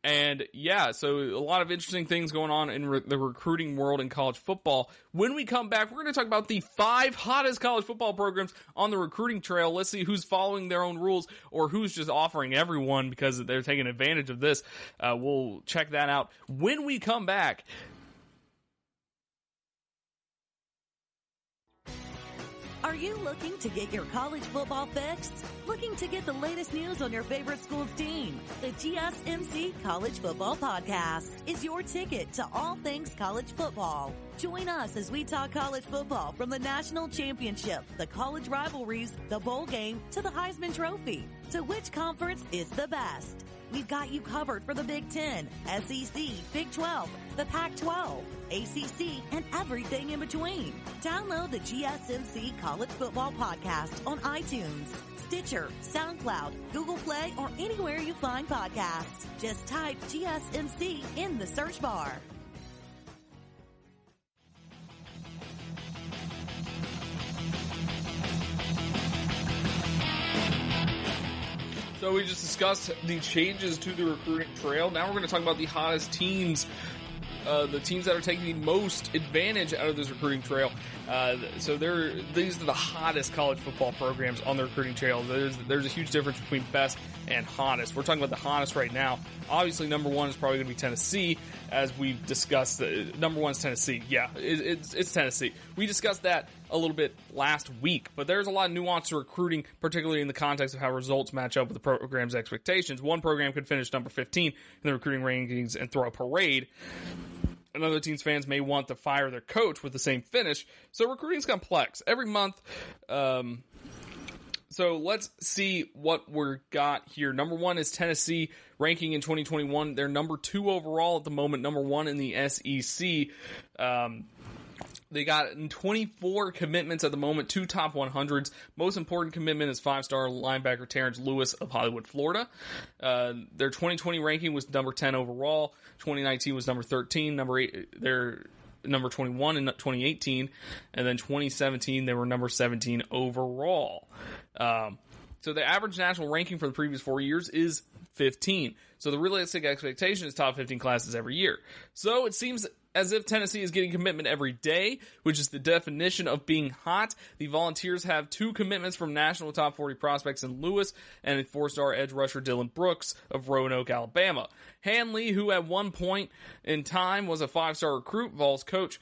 And yeah, so a lot of interesting things going on in the recruiting world in college football. When we come back, we're going to talk about the 5 hottest college football programs on the recruiting trail. Let's see who's following their own rules or who's just offering everyone because they're taking advantage of this. We'll check that out when we come back. Are you looking to get your college football fix? Looking to get the latest news on your favorite school's team? The GSMC College Football Podcast is your ticket to all things college football. Join us as we talk college football from the national championship, the college rivalries, the bowl game, to the Heisman Trophy. To which conference is the best? We've got you covered for the Big Ten, SEC, Big 12, the Pac-12, ACC, and everything in between. Download the GSMC College Football Podcast on iTunes, Stitcher, SoundCloud, Google Play, or anywhere you find podcasts. Just type GSMC in the search bar. So we just discussed the changes to the recruiting trail. Now we're going to talk about the hottest teams, the teams that are taking the most advantage out of this recruiting trail. So these are the hottest college football programs on the recruiting trail. There's a huge difference between best and hottest. We're talking about the hottest right now. Obviously, number one is probably going to be Tennessee, as we've discussed. Number one is Tennessee. Yeah, it's Tennessee. We discussed that a little bit last week, but there's a lot of nuance to recruiting, particularly in the context of how results match up with the program's expectations. One program could finish number 15 in the recruiting rankings and throw a parade. Another team's fans may want to fire their coach with the same finish. So recruiting's complex. Every month, so let's see what we're got here. Number one is Tennessee, ranking in 2021. They're number 2 overall at the moment, number 1 in the SEC. They got 24 commitments at the moment, 2 top 100s. Most important commitment is 5-star linebacker Terrence Lewis of Hollywood, Florida. Their 2020 ranking was number 10 overall. 2019 was number 13. They're number 21 in 2018. And then 2017, they were number 17 overall. So the average national ranking for the previous 4 years is 15. So the realistic expectation is top 15 classes every year. So it seems as if Tennessee is getting commitment every day, which is the definition of being hot. The Volunteers have 2 commitments from national top 40 prospects in Lewis and a 4-star edge rusher Dylan Brooks of Roanoke, Alabama. Hanley, who at one point in time was a 5-star recruit, Vols coach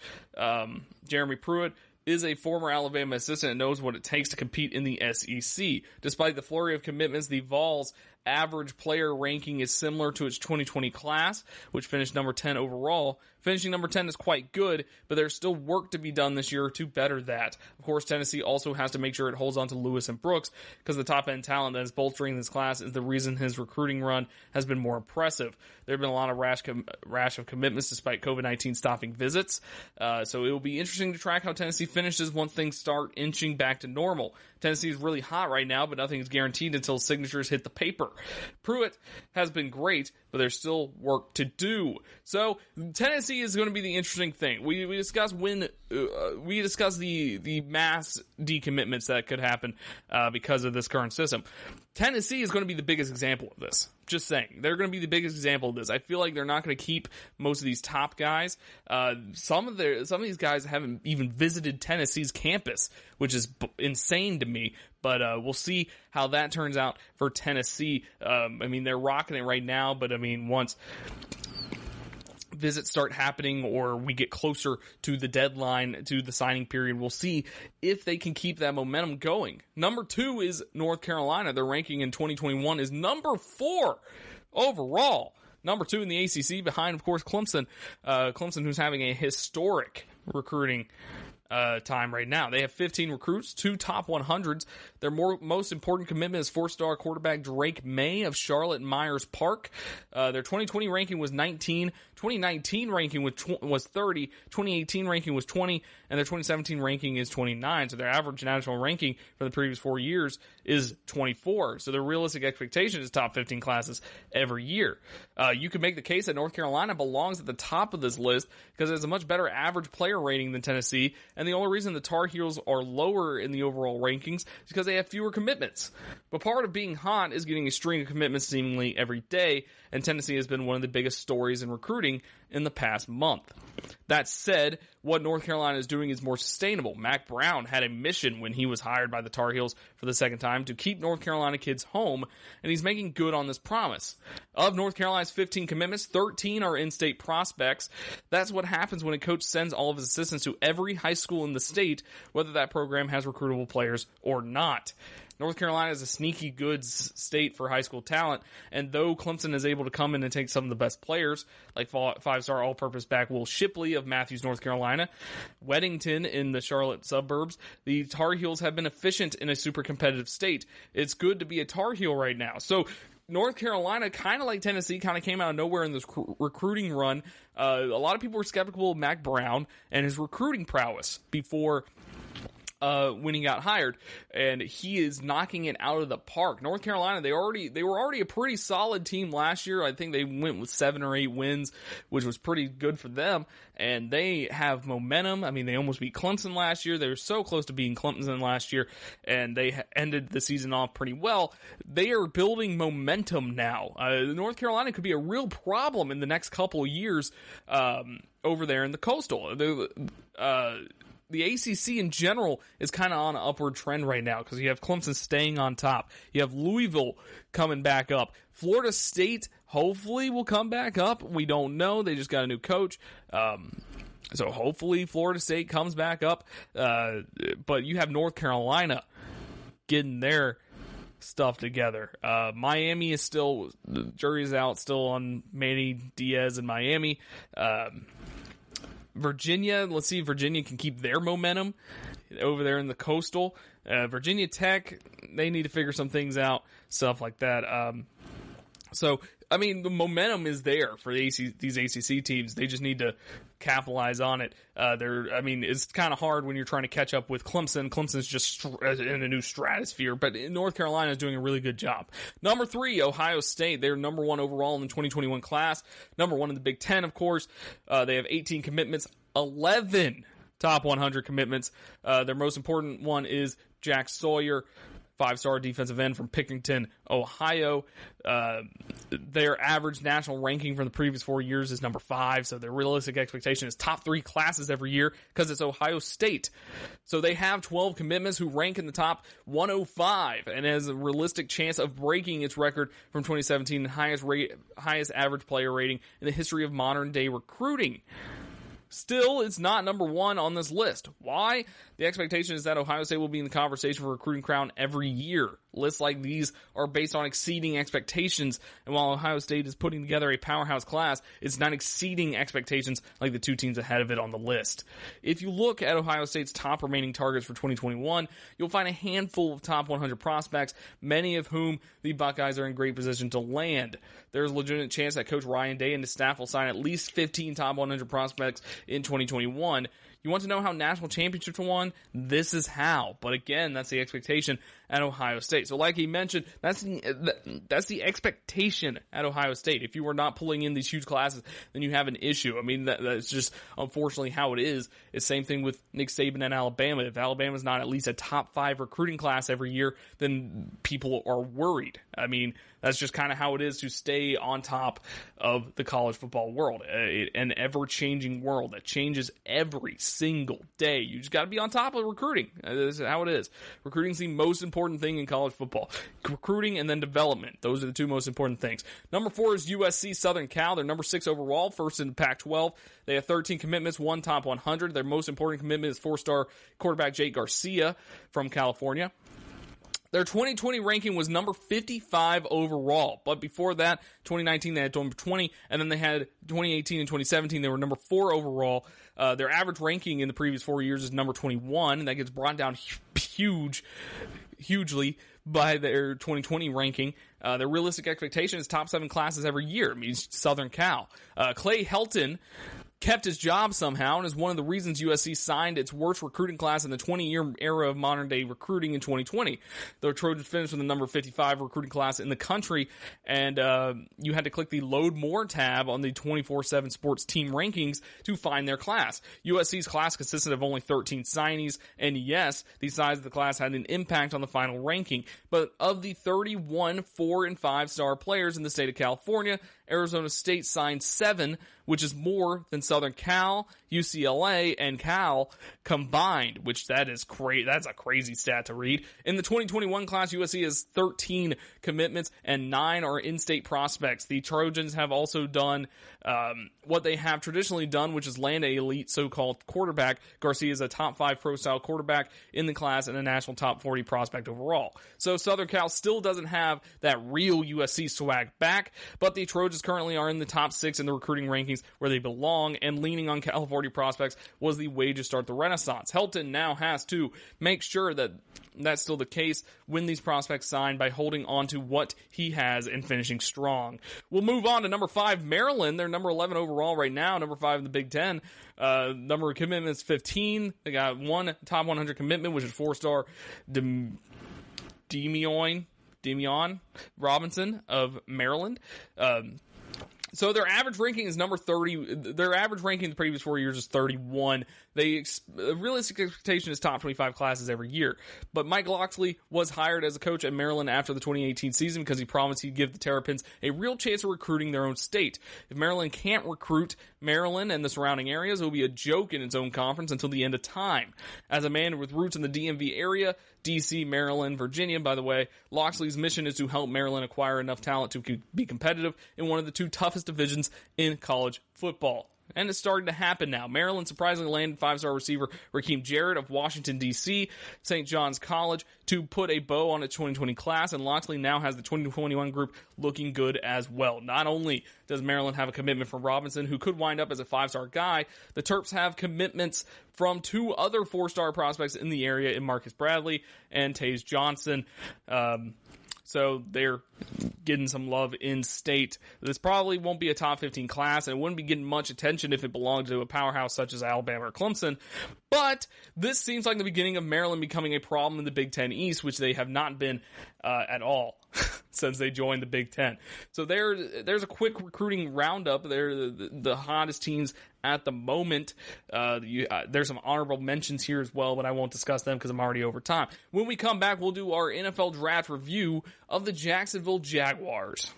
Jeremy Pruitt, is a former Alabama assistant and knows what it takes to compete in the SEC. Despite the flurry of commitments, the Vols average player ranking is similar to its 2020 class, which finished number 10 overall. Finishing number 10 is quite good, but there's still work to be done this year to better that. Of course, Tennessee also has to make sure it holds on to Lewis and Brooks, because the top-end talent that is bolstering this class is the reason his recruiting run has been more impressive. There have been a lot of rash of commitments despite COVID-19 stopping visits, so it will be interesting to track how Tennessee finishes once things start inching back to normal. Tennessee is really hot right now, but nothing is guaranteed until signatures hit the paper. Pruitt has been great, but there's still work to do. So Tennessee is going to be the interesting thing. We discussed the mass decommitments that could happen because of this current system. Tennessee is going to be the biggest example of this. Just saying. They're going to be the biggest example of this. I feel like they're not going to keep most of these top guys. Some of these guys haven't even visited Tennessee's campus, which is insane to me. But we'll see how that turns out for Tennessee. They're rocking it right now, but once visits start happening or we get closer to the deadline, to the signing period, we'll see if they can keep that momentum going. Number 2 is North Carolina. Their ranking in 2021 is number 4 overall. Number 2 in the ACC, behind, of course, Clemson. Clemson, who's having a historic recruiting time right now. They have 15 recruits, 2 top 100s. Their most important commitment is 4-star quarterback Drake May of Charlotte Myers Park. Their 2020 ranking was 19. 2019 ranking was 30. 2018 ranking was 20. And their 2017 ranking is 29. So their average national ranking for the previous 4 years is 24. So their realistic expectation is top 15 classes every year. You could make the case that North Carolina belongs at the top of this list because it has a much better average player rating than Tennessee. And the only reason the Tar Heels are lower in the overall rankings is because they have fewer commitments. But part of being hot is getting a string of commitments seemingly every day, and Tennessee has been one of the biggest stories in recruiting in the past month. That said, what North Carolina is doing is more sustainable. Mac Brown had a mission when he was hired by the Tar Heels for the second time to keep North Carolina kids home, and he's making good on this promise. Of North Carolina's 15 commitments, 13 are in-state prospects. That's what happens when a coach sends all of his assistants to every high school in the state, whether that program has recruitable players or not. North Carolina is a sneaky goods state for high school talent, and though Clemson is able to come in and take some of the best players, like 5-star all-purpose back Will Shipley of Matthews, North Carolina, Weddington in the Charlotte suburbs, the Tar Heels have been efficient in a super competitive state. It's good to be a Tar Heel right now. So North Carolina, kind of like Tennessee, kind of came out of nowhere in this recruiting run. A lot of people were skeptical of Mac Brown and his recruiting prowess before when he got hired, and he is knocking it out of the park. North Carolina, they were already a pretty solid team last year. I think they went with 7 or 8 wins, which was pretty good for them, and they have momentum. They almost beat Clemson last year. They were so close to beating Clemson last year, and they ended the season off pretty well. They are building momentum now. North Carolina could be a real problem in the next couple of years over there in the Coastal. The ACC in general is kind of on an upward trend right now because you have Clemson staying on top. You have Louisville coming back up. Florida State hopefully will come back up. We don't know. They just got a new coach. So hopefully Florida State comes back up. But you have North Carolina getting their stuff together. Miami is still, the jury's out still on Manny Diaz in Miami. Virginia, let's see if Virginia can keep their momentum over there in the Coastal. Virginia Tech, they need to figure some things out, stuff like that. The momentum is there for these ACC teams. They just need to capitalize on it. It's kind of hard when you're trying to catch up with Clemson. Clemson's just in a new stratosphere, but North Carolina is doing a really good job. Number 3, Ohio State. They're number 1 overall in the 2021 class. Number 1 in the Big Ten, of course. They have 18 commitments, 11 top 100 commitments. Their most important one is Jack Sawyer, 5-star defensive end from Pickerington, Ohio. Their average national ranking from the previous 4 years is number 5, so their realistic expectation is top 3 classes every year because it's Ohio State. So they have 12 commitments who rank in the top 105 and has a realistic chance of breaking its record from 2017 and highest average player rating in the history of modern-day recruiting. Still, it's not number 1 on this list. Why? The expectation is that Ohio State will be in the conversation for recruiting crown every year. Lists like these are based on exceeding expectations, and while Ohio State is putting together a powerhouse class, it's not exceeding expectations like the 2 teams ahead of it on the list. If you look at Ohio State's top remaining targets for 2021, you'll find a handful of top 100 prospects, many of whom the Buckeyes are in great position to land. There's a legitimate chance that Coach Ryan Day and his staff will sign at least 15 top 100 prospects in 2021. You want to know how national championships are won? This is how. But again, that's the expectation at Ohio State. So like he mentioned, that's the expectation at Ohio State. If you are not pulling in these huge classes, then you have an issue. I mean, that's just unfortunately how it is. It's the same thing with Nick Saban and Alabama. If Alabama's not at least a top 5 recruiting class every year, then people are worried. I mean, that's just kind of how it is to stay on top of the college football world, an ever-changing world that changes every single day. You just got to be on top of recruiting. This is how it is. Recruiting is the most important thing in college football. Recruiting and then development. Those are the 2 most important things. Number 4 is USC Southern Cal. They're number 6 overall, first in the Pac-12. They have 13 commitments, 1 top 100. Their most important commitment is 4-star quarterback Jake Garcia from California. Their 2020 ranking was number 55 overall, but before that, 2019 they had number 20, and then they had 2018 and 2017 they were number 4 overall. Their average ranking in the previous 4 years is number 21, and that gets brought down hugely by their 2020 ranking. Their realistic expectation is top 7 classes every year. It means Southern Cal. Clay Helton kept his job somehow and is one of the reasons USC signed its worst recruiting class in the 20-year era of modern-day recruiting in 2020. The Trojans finished with the number 55 recruiting class in the country, and you had to click the Load More tab on the 24/7 Sports team rankings to find their class. USC's class consisted of only 13 signees, and yes, the size of the class had an impact on the final ranking. But of the 31 4- and 5-star players in the state of California, Arizona State signed 7, which is more than Southern Cal, UCLA, and Cal combined, which that's a crazy stat to read. In the 2021 class, USC has 13 commitments and 9 are in-state prospects. The Trojans have also done what they have traditionally done, which is land an elite so-called quarterback. Garcia is a top 5 pro-style quarterback in the class and a national top 40 prospect overall. So Southern Cal still doesn't have that real USC swag back, but the Trojans currently are in the top 6 in the recruiting rankings where they belong, and leaning on California prospects was the way to start the renaissance. Helton now has to make sure that that's still the case when these prospects sign by holding on to what he has and finishing strong. We'll move on to number 5, Maryland. They're number 11 overall right now, number 5 in the Big Ten. Number of commitments, 15. They got 1 top 100 commitment, which is 4-star Demion Robinson of Maryland. So their average ranking is number 30. Their average ranking in the previous 4 years is 31. Realistic expectation is top 25 classes every year. But Mike Locksley was hired as a coach at Maryland after the 2018 season because he promised he'd give the Terrapins a real chance of recruiting their own state. If Maryland can't recruit Maryland and the surrounding areas, it will be a joke in its own conference until the end of time. As a man with roots in the DMV area, DC, Maryland, Virginia, by the way, Locksley's mission is to help Maryland acquire enough talent to be competitive in one of the 2 toughest divisions in college football. And it's starting to happen now. Maryland surprisingly landed 5-star receiver Raheem Jarrett of Washington, D.C., St. John's College, to put a bow on its 2020 class, and Locksley now has the 2021 group looking good as well. Not only does Maryland have a commitment from Robinson, who could wind up as a 5-star guy, the Terps have commitments from 2 other 4-star prospects in the area in Marcus Bradley and Taze Johnson. So they're getting some love in state. This probably won't be a top 15 class, and it wouldn't be getting much attention if it belonged to a powerhouse such as Alabama or Clemson. But this seems like the beginning of Maryland becoming a problem in the Big Ten East, which they have not been at all since they joined the Big Ten. So there's a quick recruiting roundup. They're the hottest teams at the moment. There's some honorable mentions here as well, but I won't discuss them because I'm already over time. When we come back, we'll do our NFL draft review of the Jacksonville Jaguars.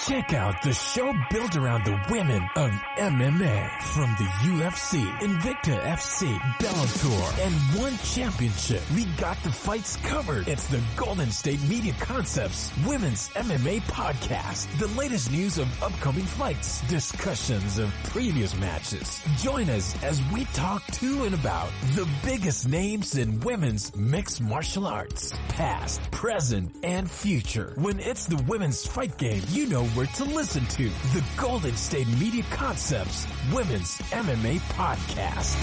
Check out the show built around the women of MMA. From the UFC, Invicta FC, Bellator, and One Championship. We got the fights covered. It's the Golden State Media Concepts Women's MMA Podcast. The latest news of upcoming fights, discussions of previous matches. Join us as we talk to and about the biggest names in women's mixed martial arts. Past, present, and future. When it's the women's fight game, you know where to listen to. The Golden State Media Concepts Women's MMA Podcast.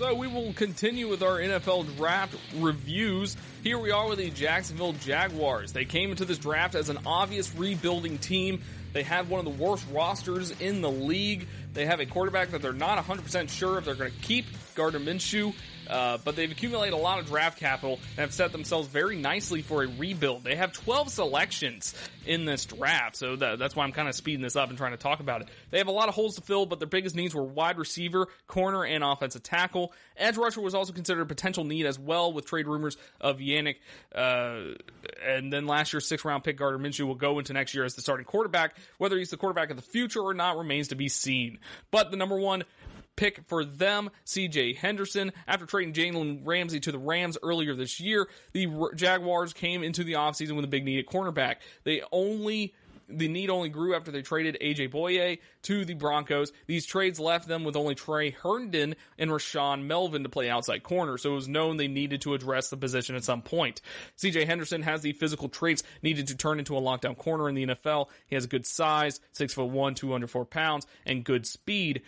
So we will continue with our NFL draft reviews. Here we are with the Jacksonville Jaguars. They came into this draft as an obvious rebuilding team. They have one of the worst rosters in the league. They have a quarterback that they're not 100% sure if they're going to keep, Gardner Minshew. But they've accumulated a lot of draft capital and have set themselves very nicely for a rebuild. They have 12 selections in this draft, so that's why I'm kind of speeding this up and trying to talk about it. They have a lot of holes to fill, but their biggest needs were wide receiver, corner, and offensive tackle. Edge rusher was also considered a potential need as well, with trade rumors of Yannick. And then last year's 6th-round pick, Gardner Minshew, will go into next year as the starting quarterback. Whether he's the quarterback of the future or not remains to be seen. But the number one pick for them, C.J. Henderson. After trading Jalen Ramsey to the Rams earlier this year, the Jaguars came into the offseason with a big need at cornerback. The need only grew after they traded A.J. Boye to the Broncos. These trades left them with only Trey Herndon and Rashawn Melvin to play outside corner, so it was known they needed to address the position at some point. C.J. Henderson has the physical traits needed to turn into a lockdown corner in the NFL. He has good size, 6'1", 204 pounds, and good speed,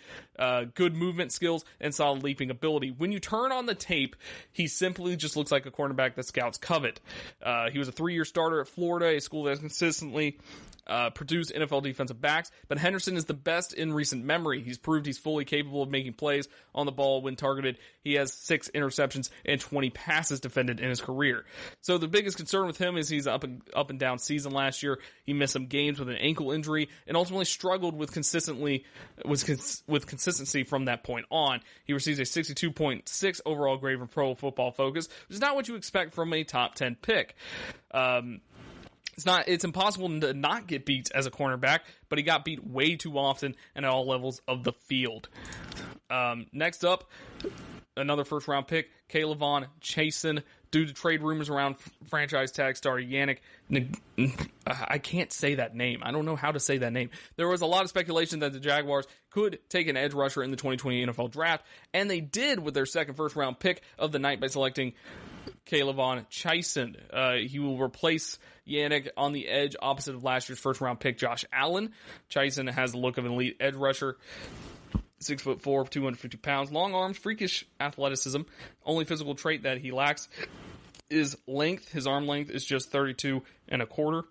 good movement skills, and solid leaping ability. When you turn on the tape, he simply just looks like a cornerback that scouts covet. He was a 3-year starter at Florida, a school that consistently produced NFL defensive backs, but Henderson is the best in recent memory. He's proved he's fully capable of making plays on the ball when targeted. He has 6 interceptions and 20 passes defended in his career. So the biggest concern with him is he's up and down season last year. He missed some games with an ankle injury and ultimately struggled with consistency from that point on. He receives a 62.6 overall grade from Pro Football Focus, which is not what you expect from a top 10 pick. It's impossible to not get beats as a cornerback, but he got beat way too often and at all levels of the field. Next up, another first-round pick, K'Lavon Chaisson. Due to trade rumors around franchise tag star Yannick, I can't say that name. I don't know how to say that name. There was a lot of speculation that the Jaguars could take an edge rusher in the 2020 NFL draft, and they did with their second first-round pick of the night by selecting K'Lavon Chaisson. He will replace Yannick on the edge opposite of last year's first-round pick, Josh Allen. Chaisson has the look of an elite edge rusher. 6'4", 250 pounds, long arms, freakish athleticism. Only physical trait that he lacks is length. His arm length is just 32.25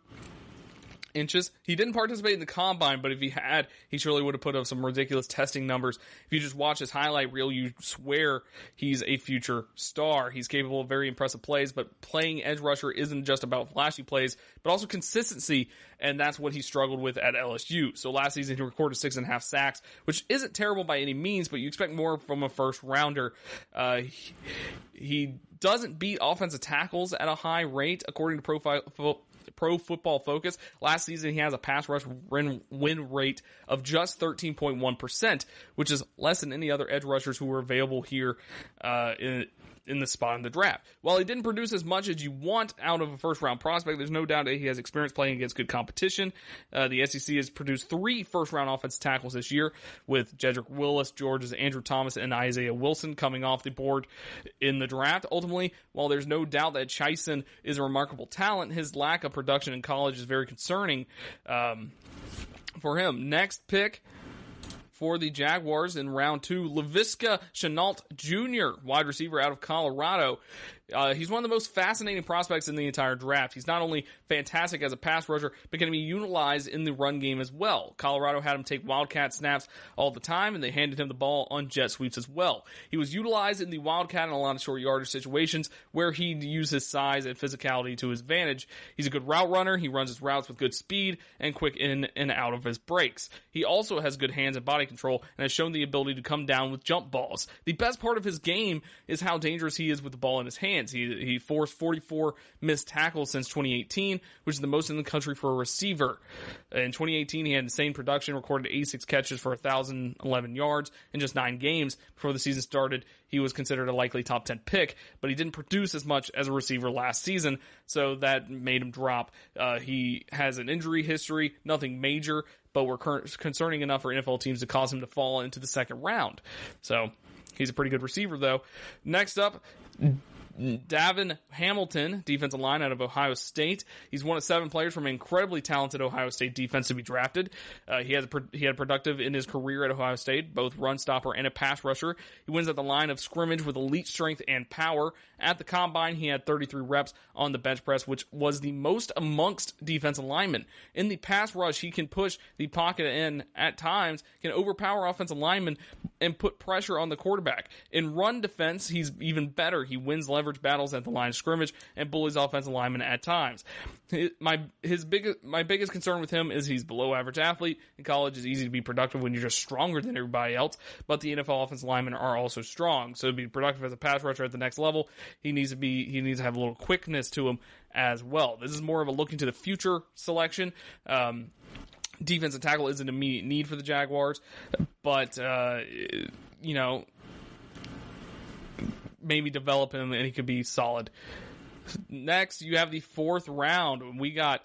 inches. He didn't participate in the combine, but if he had, he surely would have put up some ridiculous testing numbers. If you just watch his highlight reel, you swear he's a future star. He's capable of very impressive plays, but playing edge rusher isn't just about flashy plays, but also consistency, and that's what he struggled with at LSU. So last season, he recorded 6.5 sacks, which isn't terrible by any means, but you expect more from a first rounder. He doesn't beat offensive tackles at a high rate, according to Pro Football Focus. Last season, he has a pass rush win rate of just 13.1%, which is less than any other edge rushers who were available here in the spot in the draft. While he didn't produce as much as you want out of a first-round prospect, there's no doubt that he has experience playing against good competition. The SEC has produced 3 first-round offensive tackles this year, with Jedrick Willis, Georgia's Andrew Thomas, and Isaiah Wilson coming off the board in the draft. Ultimately, while there's no doubt that Chaisson is a remarkable talent, his lack of production in college is very concerning for him. Next pick for the Jaguars in round 2, Laviska Shenault Jr., wide receiver out of Colorado. He's one of the most fascinating prospects in the entire draft. He's not only fantastic as a pass rusher, but can be utilized in the run game as well. Colorado had him take wildcat snaps all the time, and they handed him the ball on jet sweeps as well. He was utilized in the wildcat in a lot of short yardage situations where he used his size and physicality to his advantage. He's a good route runner. He runs his routes with good speed and quick in and out of his breaks. He also has good hands and body control and has shown the ability to come down with jump balls. The best part of his game is how dangerous he is with the ball in his hands. He forced 44 missed tackles since 2018, which is the most in the country for a receiver. In 2018, he had insane production, recorded 86 catches for 1,011 yards in just 9 games. Before the season started, he was considered a likely top 10 pick, but he didn't produce as much as a receiver last season, so that made him drop. He has an injury history, nothing major, but were concerning enough for NFL teams to cause him to fall into the second round. So he's a pretty good receiver, though. Next up, Davin Hamilton, defensive line out of Ohio State. He's one of 7 players from an incredibly talented Ohio State defense to be drafted. He had productive in his career at Ohio State, both run stopper and a pass rusher. He wins at the line of scrimmage with elite strength and power. At the combine, he had 33 reps on the bench press, which was the most amongst defensive linemen. In the pass rush, he can push the pocket in at times, can overpower offensive linemen, and put pressure on the quarterback. In run defense, he's even better. He wins leverage battles at the line of scrimmage and bullies offensive linemen at times. My biggest concern with him is he's below average athlete. In college, it's easy to be productive when you're just stronger than everybody else, but the NFL offensive linemen are also strong. So to be productive as a pass rusher at the next level, he needs to have a little quickness to him as well. This is more of a looking to the future selection. Defensive tackle is an immediate need for the Jaguars, but maybe develop him and he could be solid. Next, you have the 4th round. We got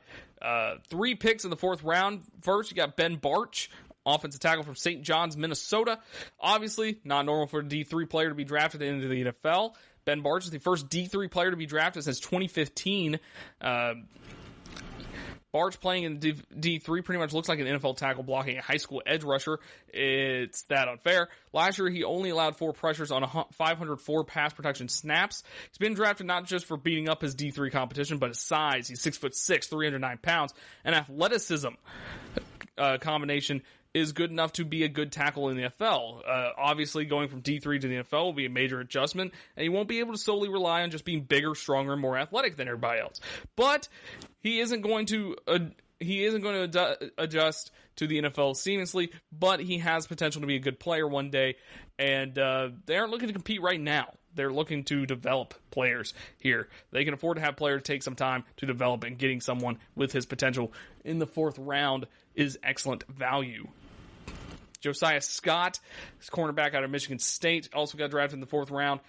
3 picks in the 4th round. First, you got Ben Bartch, offensive tackle from St. John's, Minnesota. Obviously, not normal for a D3 player to be drafted into the NFL. Ben Bartch is the first D3 player to be drafted since 2015. Bartch playing in D3 pretty much looks like an NFL tackle blocking a high school edge rusher. It's that unfair. Last year, he only allowed 4 pressures on 504 pass protection snaps. He's been drafted not just for beating up his D3 competition, but his size. He's 6'6", 309 pounds, and athleticism combination is good enough to be a good tackle in the NFL. Obviously, going from D3 to the NFL will be a major adjustment, and he won't be able to solely rely on just being bigger, stronger, and more athletic than everybody else. But he isn't going to adjust to the NFL seamlessly, but he has potential to be a good player one day, and they aren't looking to compete right now. They're looking to develop players here. They can afford to have players take some time to develop, and getting someone with his potential in the 4th round is excellent value. Josiah Scott, cornerback out of Michigan State, also got drafted in the 4th round.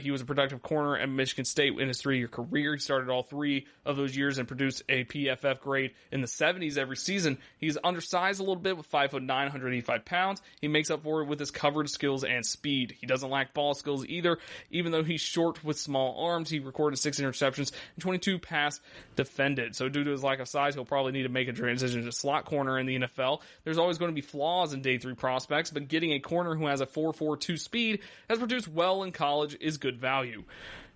He was a productive corner at Michigan State in his 3-year career. He started all 3 of those years and produced a PFF grade in the 70s every season. He's undersized a little bit with 5'9", 185 pounds. He makes up for it with his coverage skills and speed. He doesn't lack ball skills either. Even though he's short with small arms, he recorded 6 interceptions and 22 pass defended. So due to his lack of size, he'll probably need to make a transition to slot corner in the NFL. There's always going to be flaws in day 3 prospects, but getting a corner who has a 4.42 speed, has produced well in college, is good value.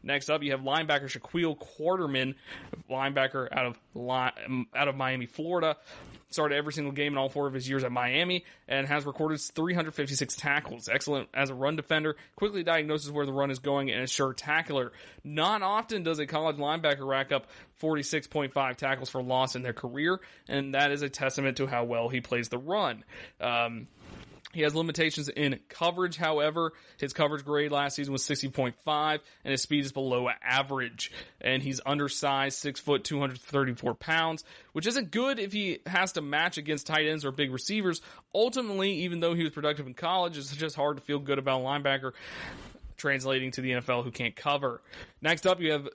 Next up, you have linebacker Shaquille Quarterman, linebacker out of Miami, Florida. Started every single game in all 4 of his years at Miami and has recorded 356 tackles. Excellent as a run defender, quickly diagnoses where the run is going, and a sure tackler. Not often does a college linebacker rack up 46.5 tackles for loss in their career, and that is a testament to how well he plays the run. He has limitations in coverage, however. His coverage grade last season was 60.5, and his speed is below average. And he's undersized, 6 foot, 234 pounds, which isn't good if he has to match against tight ends or big receivers. Ultimately, even though he was productive in college, it's just hard to feel good about a linebacker translating to the NFL who can't cover. Next up, you have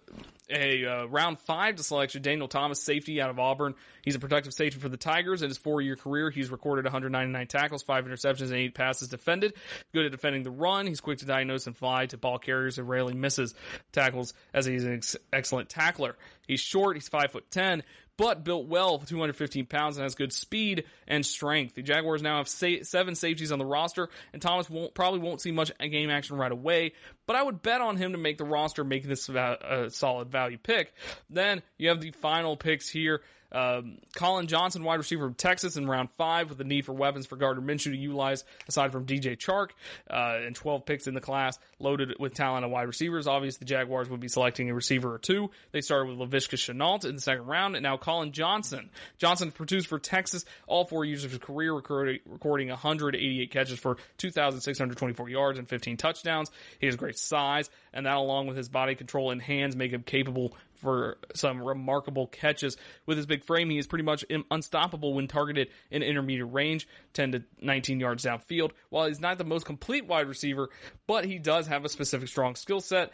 a round 5 to selection, Daniel Thomas, safety out of Auburn. He's a productive safety for the Tigers. In his 4-year career, he's recorded 199 tackles, 5 interceptions, and 8 passes defended. Good at defending the run. He's quick to diagnose and fly to ball carriers and rarely misses tackles, as he's an excellent tackler. He's short. He's 5'10", but built well, 215 pounds, and has good speed and strength. The Jaguars now have 7 safeties on the roster, and Thomas probably won't see much game action right away, but I would bet on him to make the roster, making this a solid value pick. Then you have the final picks here. Colin Johnson, wide receiver from Texas, in round 5, with the need for weapons for Gardner Minshew to utilize aside from DJ Chark, and 12 picks in the class, loaded with talent and wide receivers. Obviously, the Jaguars would be selecting a receiver or 2. They started with Laviska Shenault in the 2nd round, and now Colin Johnson. Johnson produced for Texas all 4 years of his career, recording 188 catches for 2,624 yards and 15 touchdowns. He has great size, and that, along with his body control and hands, make him capable for some remarkable catches. With his big frame, he is pretty much unstoppable when targeted in intermediate range, 10 to 19 yards downfield. While he's not the most complete wide receiver, but he does have a specific strong skill set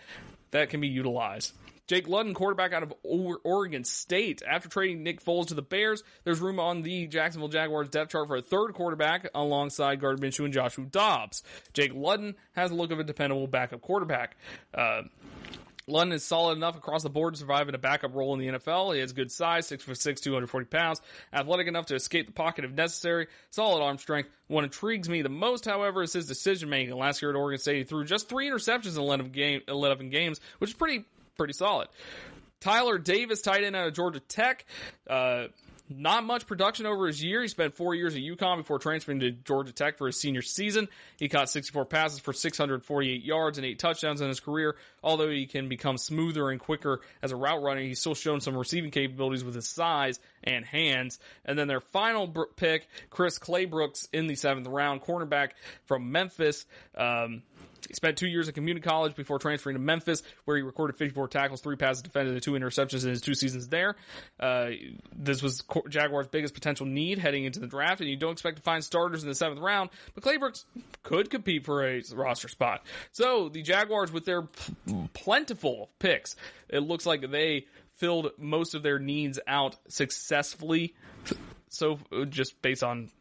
that can be utilized. Jake Luton, quarterback out of Oregon State. After trading Nick Foles to the Bears, there's room on the Jacksonville Jaguars depth chart for a 3rd quarterback alongside Gardner Minshew and Joshua Dobbs. Jake Luton has the look of a dependable backup quarterback. London is solid enough across the board to survive in a backup role in the NFL. He has good size, 6'6", 240 pounds, athletic enough to escape the pocket if necessary, solid arm strength. What intrigues me the most, however, is his decision-making. Last year at Oregon State, he threw just 3 interceptions in 11 games, which is pretty solid. Tyler Davis, tight end out of Georgia Tech, not much production over his year. He spent 4 years at UConn before transferring to Georgia Tech for his senior season. He caught 64 passes for 648 yards and 8 touchdowns in his career. Although he can become smoother and quicker as a route runner, he's still shown some receiving capabilities with his size and hands. And then their final pick, Chris Claybrooks in the 7th round, cornerback from Memphis. He spent 2 years at community college before transferring to Memphis, where he recorded 54 tackles, 3 passes defended, and 2 interceptions in his 2 seasons there. This was Jaguars' biggest potential need heading into the draft, and you don't expect to find starters in the 7th round, but Claybrooks could compete for a roster spot. So the Jaguars, with their plentiful picks, it looks like they filled most of their needs out successfully. So just based on,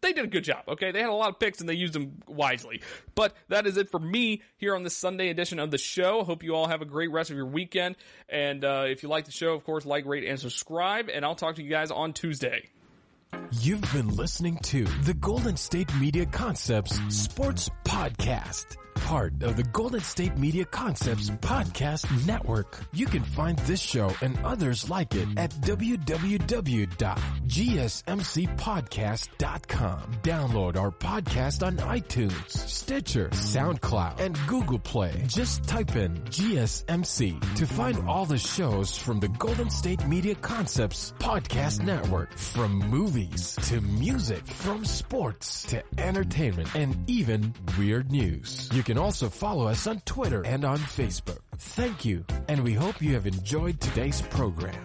they did a good job, okay? They had a lot of picks and they used them wisely. But that is it for me here on this Sunday edition of the show. Hope you all have a great rest of your weekend. And if you like the show, of course, like, rate, and subscribe. And I'll talk to you guys on Tuesday. You've been listening to the Golden State Media Concepts Sports Podcast, part of the Golden State Media Concepts Podcast Network. You can find this show and others like it at www.gsmcpodcast.com. Download our podcast on iTunes, Stitcher, SoundCloud, and Google Play. Just type in GSMC to find all the shows from the Golden State Media Concepts Podcast Network. From movies to music, from sports to entertainment, and even weird news. You can also follow us on Twitter and on Facebook. Thank you, and we hope you have enjoyed today's program.